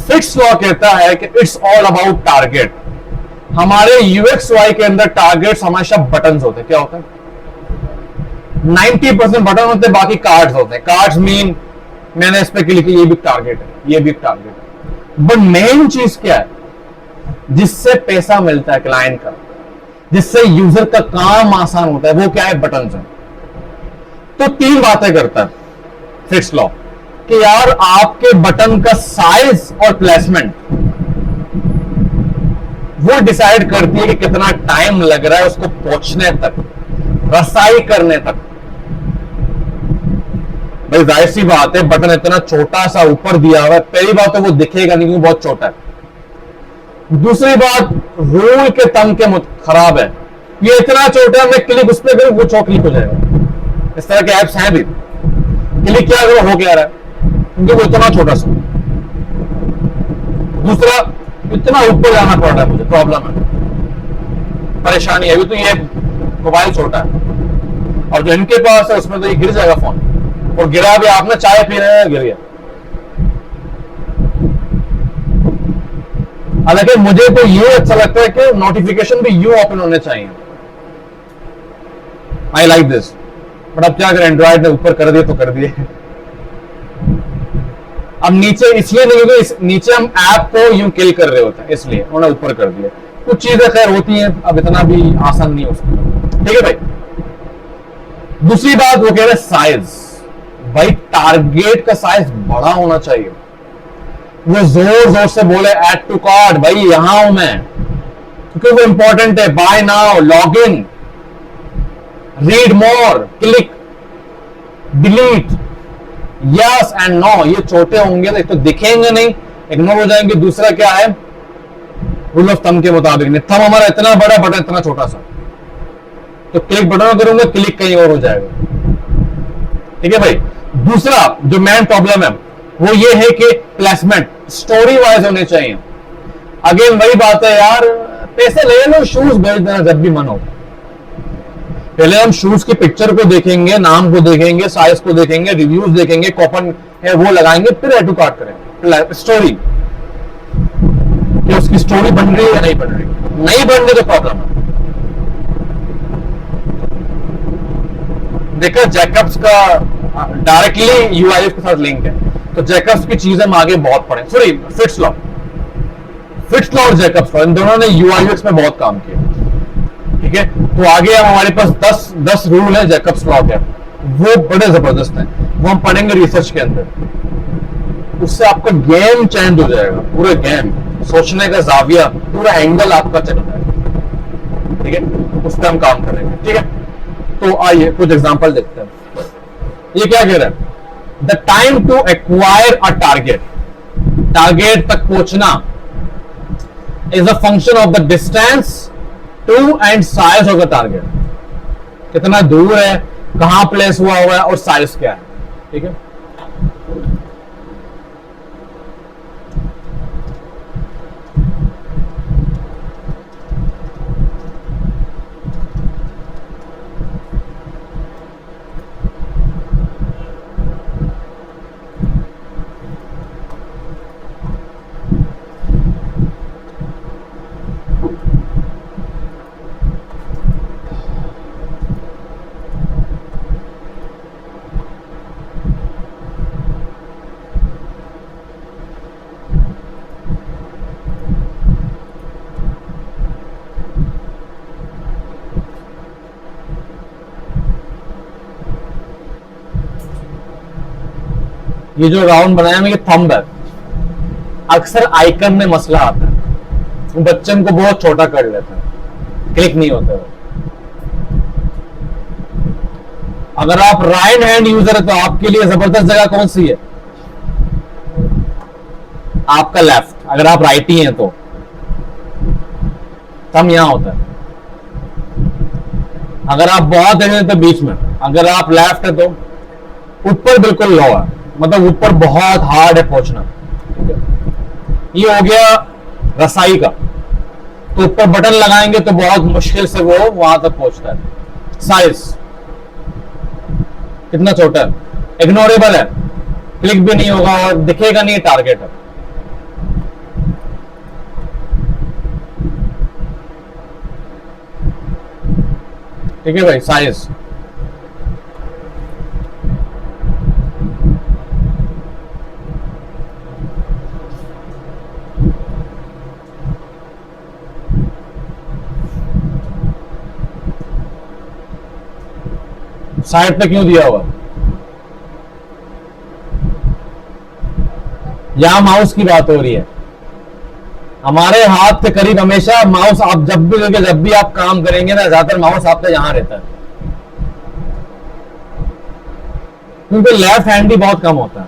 फिक्स लॉ कहता है कि इट्स ऑल अबाउट टारगेट। हमारे यूएक्स के अंदर टारगेट्स हमेशा बटन्स होते हैं। क्या होते हैं? 90% बटन होते हैं, बाकी कार्ड्स होते हैं। कार्ड्स मीन मैंने इस पे क्लिक किया, ये भी टारगेट है, ये भी टारगेट है। बट मेन चीज क्या है जिससे पैसा मिलता है क्लाइंट का, जिससे यूजर का काम आसान होता है, वो क्या है? बटन्स है। तो तीन बातें करता है फिक्स लॉ कि यार आपके बटन का साइज और प्लेसमेंट वो डिसाइड करती है कि कितना टाइम लग रहा है उसको पहुंचने तक, रसाई करने तक। भाई जाहिर सी बात है, बटन इतना छोटा सा ऊपर दिया हुआ है, पहली बात तो वो दिखेगा नहीं क्योंकि बहुत छोटा है। दूसरी बात, रूल के तंग के खराब है, ये इतना छोटा है, मैं क्लिक उस पर करूं वो क्लिक हो जाएगा। इस तरह के ऐप्स हैं भी, क्लिक क्या करो हो क्या रहा है क्योंकि वो इतना छोटा सा। दूसरा, इतना ऊपर जाना पड़ रहा है मुझे, प्रॉब्लम है, परेशानी है। अभी तो ये मोबाइल छोटा है और जो इनके पास है उसमें तो ये गिर जाएगा फोन, और गिरा भी आपने चाय पी रहे हैं गिर गया। हालांकि मुझे तो ये अच्छा लगता है कि नोटिफिकेशन भी यूं ओपन होने चाहिए। आई लाइक दिस, बट अब क्या करें, एंड्रॉइड ने ऊपर कर दिए तो कर दिए। अब नीचे इसलिए नहीं, क्योंकि नीचे हम ऐप को यूं किल कर रहे होते हैं, इसलिए उन्होंने ऊपर कर दिया। कुछ चीजें खैर होती हैं, अब इतना भी आसान नहीं हो सकता। ठीक है भाई। दूसरी बात वो कह रहे साइज। भाई टारगेट का साइज बड़ा होना चाहिए। वो जोर जोर से बोले ऐड टू कार्ट, भाई यहां हूं मैं, क्योंकि वो इंपॉर्टेंट है। Buy now, log in, read more, click, delete, yes and no. ये छोटे होंगे तो एक तो दिखेंगे नहीं, इग्नोर हो जाएंगे। दूसरा क्या है, रूल ऑफ थंब के मुताबिक नहीं, थंब हमारा इतना बड़ा, बटन इतना छोटा सा, तो क्लिक बटन करूंगा, क्लिक कहीं और हो जाएगा। ठीक है भाई। दूसरा जो मेन प्रॉब्लम है वो ये है कि प्लेसमेंट स्टोरी वाइज होने चाहिए। अगेन वही बात है यार, पैसे ले लो, शूज भेज देना जब भी मन हो। पहले हम शूज की पिक्चर को देखेंगे, नाम को देखेंगे, साइज को देखेंगे, रिव्यूज देखेंगे, कूपन है वो लगाएंगे, फिर ऐड टू कार्ट करेंगे। स्टोरी, कि उसकी स्टोरी बन रही है या नहीं बन रही, नहीं बन रही तो प्रॉब्लम है। देखा जैकब्स का डायरेक्टली यूआईएफ के साथ लिंक है, तो जैकब्स की चीज हम आगे बहुत पढ़े। सॉरी, फिट्स लॉ और जैकब्स लॉ, इन दोनों ने यूआईएफ में बहुत काम किया। ठीक है, तो आगे हम हमारे पास 10 रूल है जैकब्स लॉ के, वो बड़े जबरदस्त हैं, वो हम पढ़ेंगे रिसर्च के अंदर। उससे आपका गेम चेंज हो जाएगा, पूरा गेम, सोचने का जाविया, पूरा एंगल आपका चल जाएगा। ठीक है, उस पर हम काम करेंगे। ठीक है, तो आइए कुछ एग्जांपल देखते हैं। ये क्या कह रहा है, the time to acquire a target, target तक पहुंचना is a function of the distance to and size of the target. कितना दूर है, कहां प्लेस हुआ है और साइज क्या है। ठीक है, ये जो राउंड बनाया है ये थंब है। अक्सर आइकन में मसला आता है, वो बच्चे को बहुत छोटा कर लेते हैं, क्लिक नहीं होता है। अगर आप राइट हैंड यूजर है तो आपके लिए जबरदस्त जगह कौन सी है? आपका लेफ्ट। अगर आप राइटी हैं तो थंब यहां होता है। अगर आप बहुत हैं तो बीच में, अगर आप लेफ्ट है तो ऊपर बिल्कुल लो है, मतलब ऊपर बहुत हार्ड है पहुंचना। ये हो गया रसाई का, तो ऊपर बटन लगाएंगे तो बहुत मुश्किल से वो वहां तक पहुंचता है। साइज कितना छोटा है, इग्नोरेबल है, क्लिक भी नहीं होगा और दिखेगा नहीं टारगेट है। ठीक है भाई, साइज साइड पे क्यों दिया हुआ? यहां माउस की बात हो रही है। हमारे हाथ के करीब हमेशा माउस, आप जब भी देखिए, जब भी आप काम करेंगे ना, ज्यादातर माउस आपका यहां रहता है, क्योंकि लेफ्ट हैंड भी बहुत कम होता है,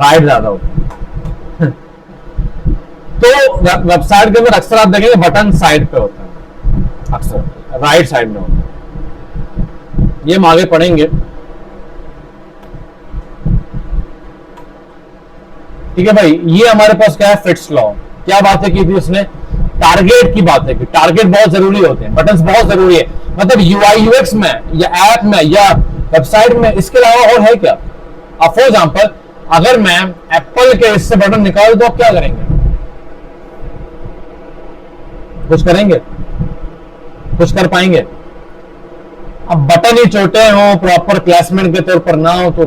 राइट ज्यादा होता है। तो वेबसाइट के अंदर अक्सर आप देखेंगे बटन साइड पे होता है, अक्सर राइट साइड में होता है। ये हम आगे पढ़ेंगे। ठीक है भाई, ये हमारे पास क्या है? Fits law. क्या बातें की थी उसने? टारगेट की बातें की। टारगेट बहुत जरूरी होते हैं, बटन्स बहुत जरूरी है, मतलब यूआई यूएक्स में या ऐप में या वेबसाइट में। इसके अलावा और है क्या? अब फॉर एग्जाम्पल अगर मैं एप्पल के इससे बटन निकाल तो आप क्या करेंगे? कुछ करेंगे? कुछ कर पाएंगे? अब बटन ही छोटे हो, प्रॉपर प्लेसमेंट के तौर पर ना हो तो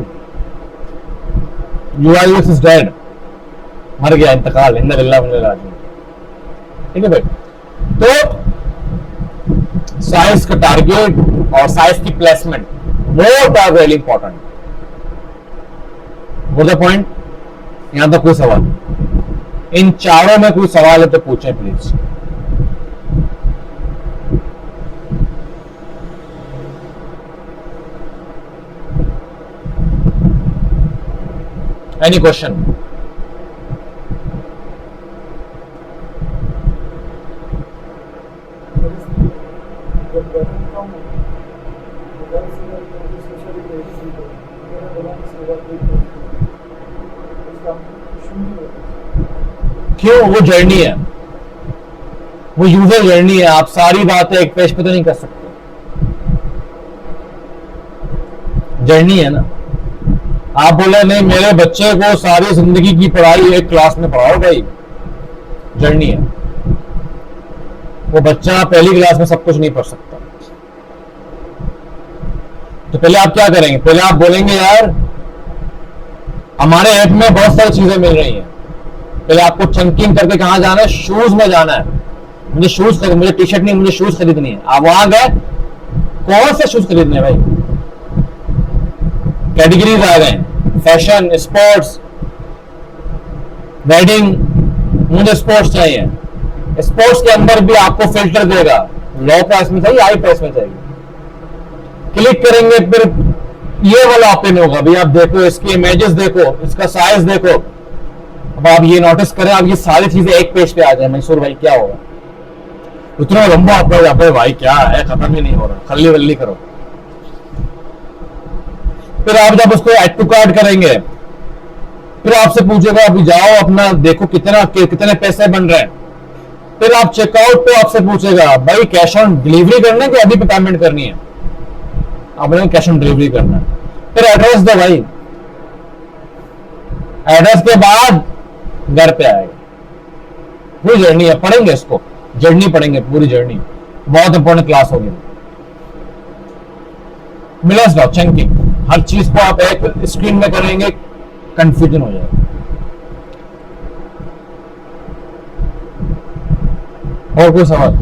यूआई यूएक्स इज डेड, मर गया, इंतकाल, इंना लिल्लाह व इन्ना इलैहि राजिऊन। ठीक है भाई, तो साइज का टारगेट और साइज की placement both are really important. What the point? यहां तक कोई सवाल? इन चारों में कोई सवाल है तो पूछें प्लीज। Any question? क्यों? वो जर्नी है, वो यूजर जर्नी है। आप सारी बातें एक पेज पे तो नहीं कर सकते, जर्नी है ना। आप बोले नहीं मेरे बच्चे को सारी जिंदगी की पढ़ाई एक क्लास में पढ़ाओ, भाई जर्नी है। वो बच्चा पहली क्लास में सब कुछ नहीं पढ़ सकता। तो पहले आप क्या करेंगे? पहले आप बोलेंगे यार हमारे ऐप में बहुत सारी चीजें मिल रही हैं। पहले आपको चंकिंग करके कहां जाना है? शूज में जाना है। मुझे शूज खरीद, मुझे टी शर्ट नहीं, मुझे शूज खरीदनी है। आप वहां गए, कौन से शूज खरीदने भाई? कैटेगरीज आ गए, फैशन, स्पोर्ट्स, वेडिंग। मुझे स्पोर्ट्स चाहिए। स्पोर्ट्स के अंदर भी आपको फिल्टर देगा, लो प्राइस में चाहिए, हाई प्राइस में चाहिए। क्लिक करेंगे, फिर ये वाला ओपन होगा, भाई आप देखो, इसकी इमेजेस देखो, इसका साइज देखो। अब आप ये नोटिस करें, अब ये सारी चीजें एक पेज पे आ जाए, मंसूर भाई क्या होगा? उतना लंबा आपका जाता है, भाई क्या है, खत्म ही नहीं हो रहा, खल्ली वल्ली करो। फिर आप जब उसको ऐड टू कार्ट करेंगे, फिर आपसे पूछेगा अभी जाओ अपना देखो कितने पैसे बन रहे हैं। फिर आप चेकआउट पे आपसे पूछेगा भाई कैश ऑन डिलीवरी करना है कि अभी पेमेंट करनी है? आपने कैश ऑन डिलीवरी करना है। फिर एड्रेस दो भाई, एड्रेस के बाद घर पे आएगा। पूरी जर्नी है, पढ़ेंगे इसको, जर्नी पढ़ेंगे, पूरी जर्नी, बहुत इंपॉर्टेंट क्लास होगी। मिलर्स लॉ, चंकिंग, हर चीज को आप एक स्क्रीन में करेंगे, कंफ्यूजन हो जाएगा। और कोई सवाल?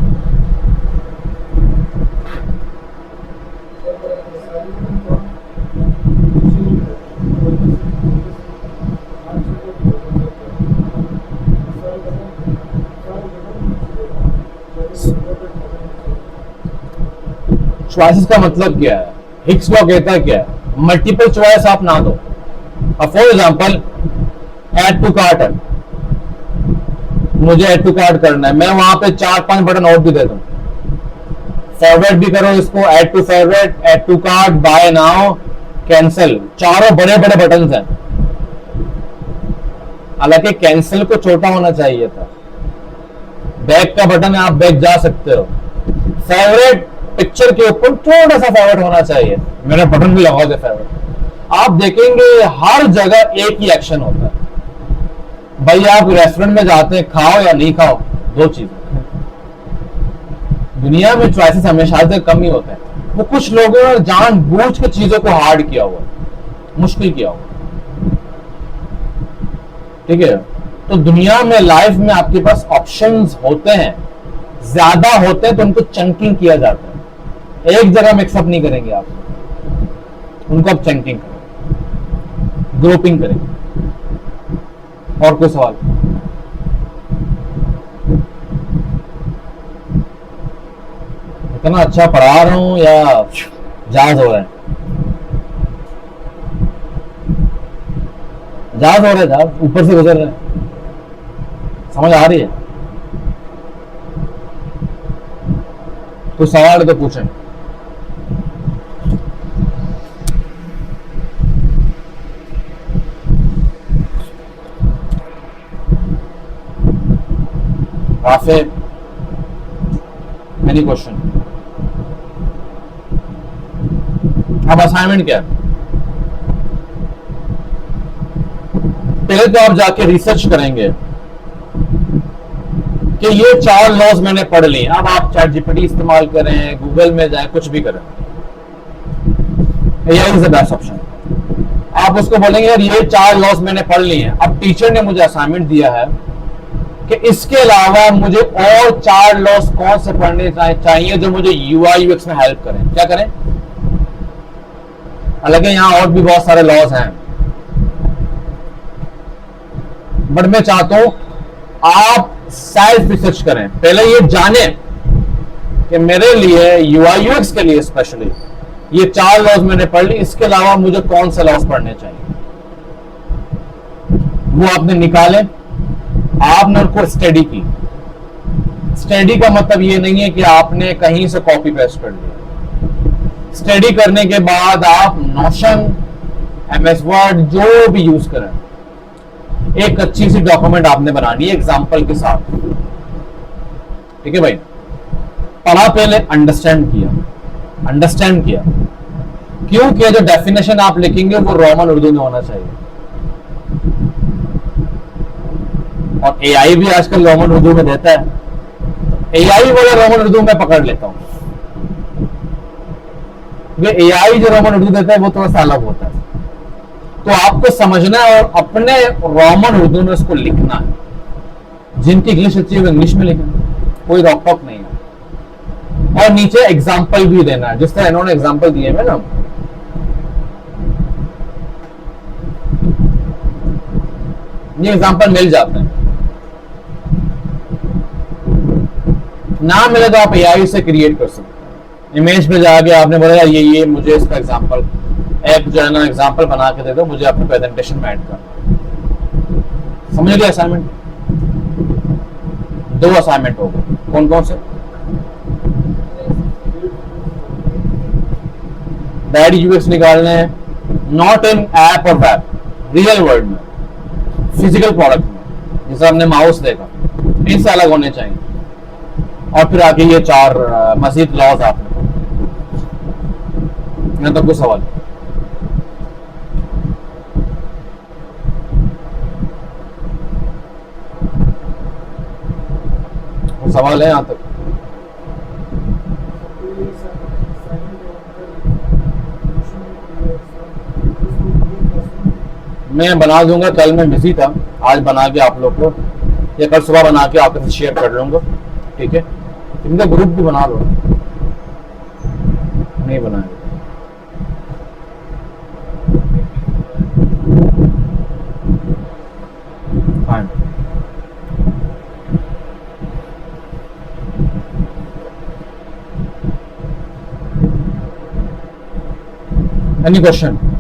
चॉइसेस का मतलब क्या है? हिक्स लॉ कहता क्या है? मल्टीपल चॉइस आप ना दो। For example add to cart है, मुझे ऐड टू कार्ट करना है, मैं वहां पे 4-5 बटन और भी दे दूं, फॉरवर्ड भी करो इसको, add to favourite, add to cart, buy now, cancel, चारों बड़े बड़े बटन हैं। हालांकि कैंसिल को छोटा होना चाहिए था, बैक का बटन है, आप बैक जा सकते हो। फेवरेट पिक्चर के ऊपर थोड़ा सा फेवरेट होना चाहिए, मेरा बटन भी लगा दे फेवरेट। आप देखेंगे हर जगह एक ही एक्शन होता है। भाई आप रेस्टोरेंट में जाते हैं, खाओ या नहीं खाओ, दो चीजें। दुनिया में चॉइसेस हमेशा से कम ही होते हैं। वो कुछ लोगों ने जानबूझ के चीजों को हार्ड किया हुआ, मुश्किल किया हुआ। ठीक है, तो दुनिया में लाइफ में आपके पास ऑप्शंस होते हैं, ज्यादा होते हैं तो उनको चंकिंग किया जाता है। एक जगह मिक्सअप नहीं करेंगे आप, उनको आप चंकिंग करेंगे, ग्रुपिंग करेंगे। और कोई सवाल? इतना अच्छा पढ़ा रहा हूं या जहाज हो रहा है? जहाज हो रहा है, जहाज ऊपर से गुजर रहे हैं। समझ आ रही है? तो सवाल है तो पूछें। Rafe, any question? अब असाइनमेंट क्या है? पहले तो आप जाके रिसर्च करेंगे कि ये 4 लॉज मैंने पढ़ लिए। अब आप चैट जीपीटी इस्तेमाल करें, गूगल में जाए, कुछ भी करें, AI is the best option. आप उसको बोलेंगे यार ये 4 लॉज मैंने पढ़ लिए हैं। अब टीचर ने मुझे असाइनमेंट दिया है कि इसके अलावा मुझे और 4 लॉज कौन से पढ़ने चाहिए जो मुझे यूआई यूएक्स में हेल्प करें। क्या करें? हालांकि यहां और भी बहुत सारे लॉज हैं, बट मैं चाहता हूं आप सेल्फ रिसर्च करें। पहले ये जाने कि मेरे लिए यूआई यूएक्स के लिए स्पेशली ये 4 लॉज मैंने पढ़ ली, इसके अलावा मुझे कौन से लॉज पढ़ने चाहिए, वो आपने निकाले। आपने उनको स्टडी की। स्टडी का मतलब ये नहीं है कि आपने कहीं से कॉपी पेस्ट कर लिया। स्टडी करने के बाद आप नोशन, एमएस वर्ड, जो भी यूज करें, एक अच्छी सी डॉक्यूमेंट आपने बनानी है एग्जाम्पल के साथ। ठीक है भाई? पढ़ा पहले, अंडरस्टैंड किया। क्यों किया? जो डेफिनेशन आप लिखेंगे वो रोमन उर्दू में होना चाहिए, और एआई भी आजकल रोमन उर्दू में देता है। एआई वाला रोमन उर्दू में पकड़ लेता हूं, क्योंकि एआई जो रोमन उर्दू देता है वो थोड़ा सा अलग होता है। तो आपको समझना है और अपने रोमन उर्दू में उसको लिखना है। जिनकी इंग्लिश अच्छी है वो इंग्लिश में लिखना, कोई रोक टोक नहीं है। और नीचे एग्जाम्पल भी देना है, जिस तरह इन्होंने एग्जाम्पल दिए हैं ना, ये एग्जाम्पल मिल जाते हैं। ना मिले तो आप एआई से क्रिएट कर सकते हैं। इमेज पे जाके आपने बोला ये मुझे इसका एग्जाम्पल, एक जो है ना एग्जाम्पल बना के दे दो, मुझे अपने प्रेजेंटेशन में ऐड करना। समझ लिया? असाइनमेंट 2 असाइनमेंट हो गए। कौन कौन से? बैड यूएक्स निकालने हैं, नॉट इन ऐप और वेब, रियल वर्ल्ड में, फिजिकल प्रोडक्ट में, जैसे हमने माउस देखा, इनसे अलग होने चाहिए। और फिर आगे ये 4 मजीद लॉज आपने। यहाँ तक कोई सवाल? सवाल है यहां तक? मैं बना दूंगा, कल मैं बिजी था, आज बना के आप लोग को, या कल सुबह बना के आपके साथ शेयर कर लूंगा। ठीक है? इनका ग्रुप भी बना लो, नहीं बनाया हाँ। Any question?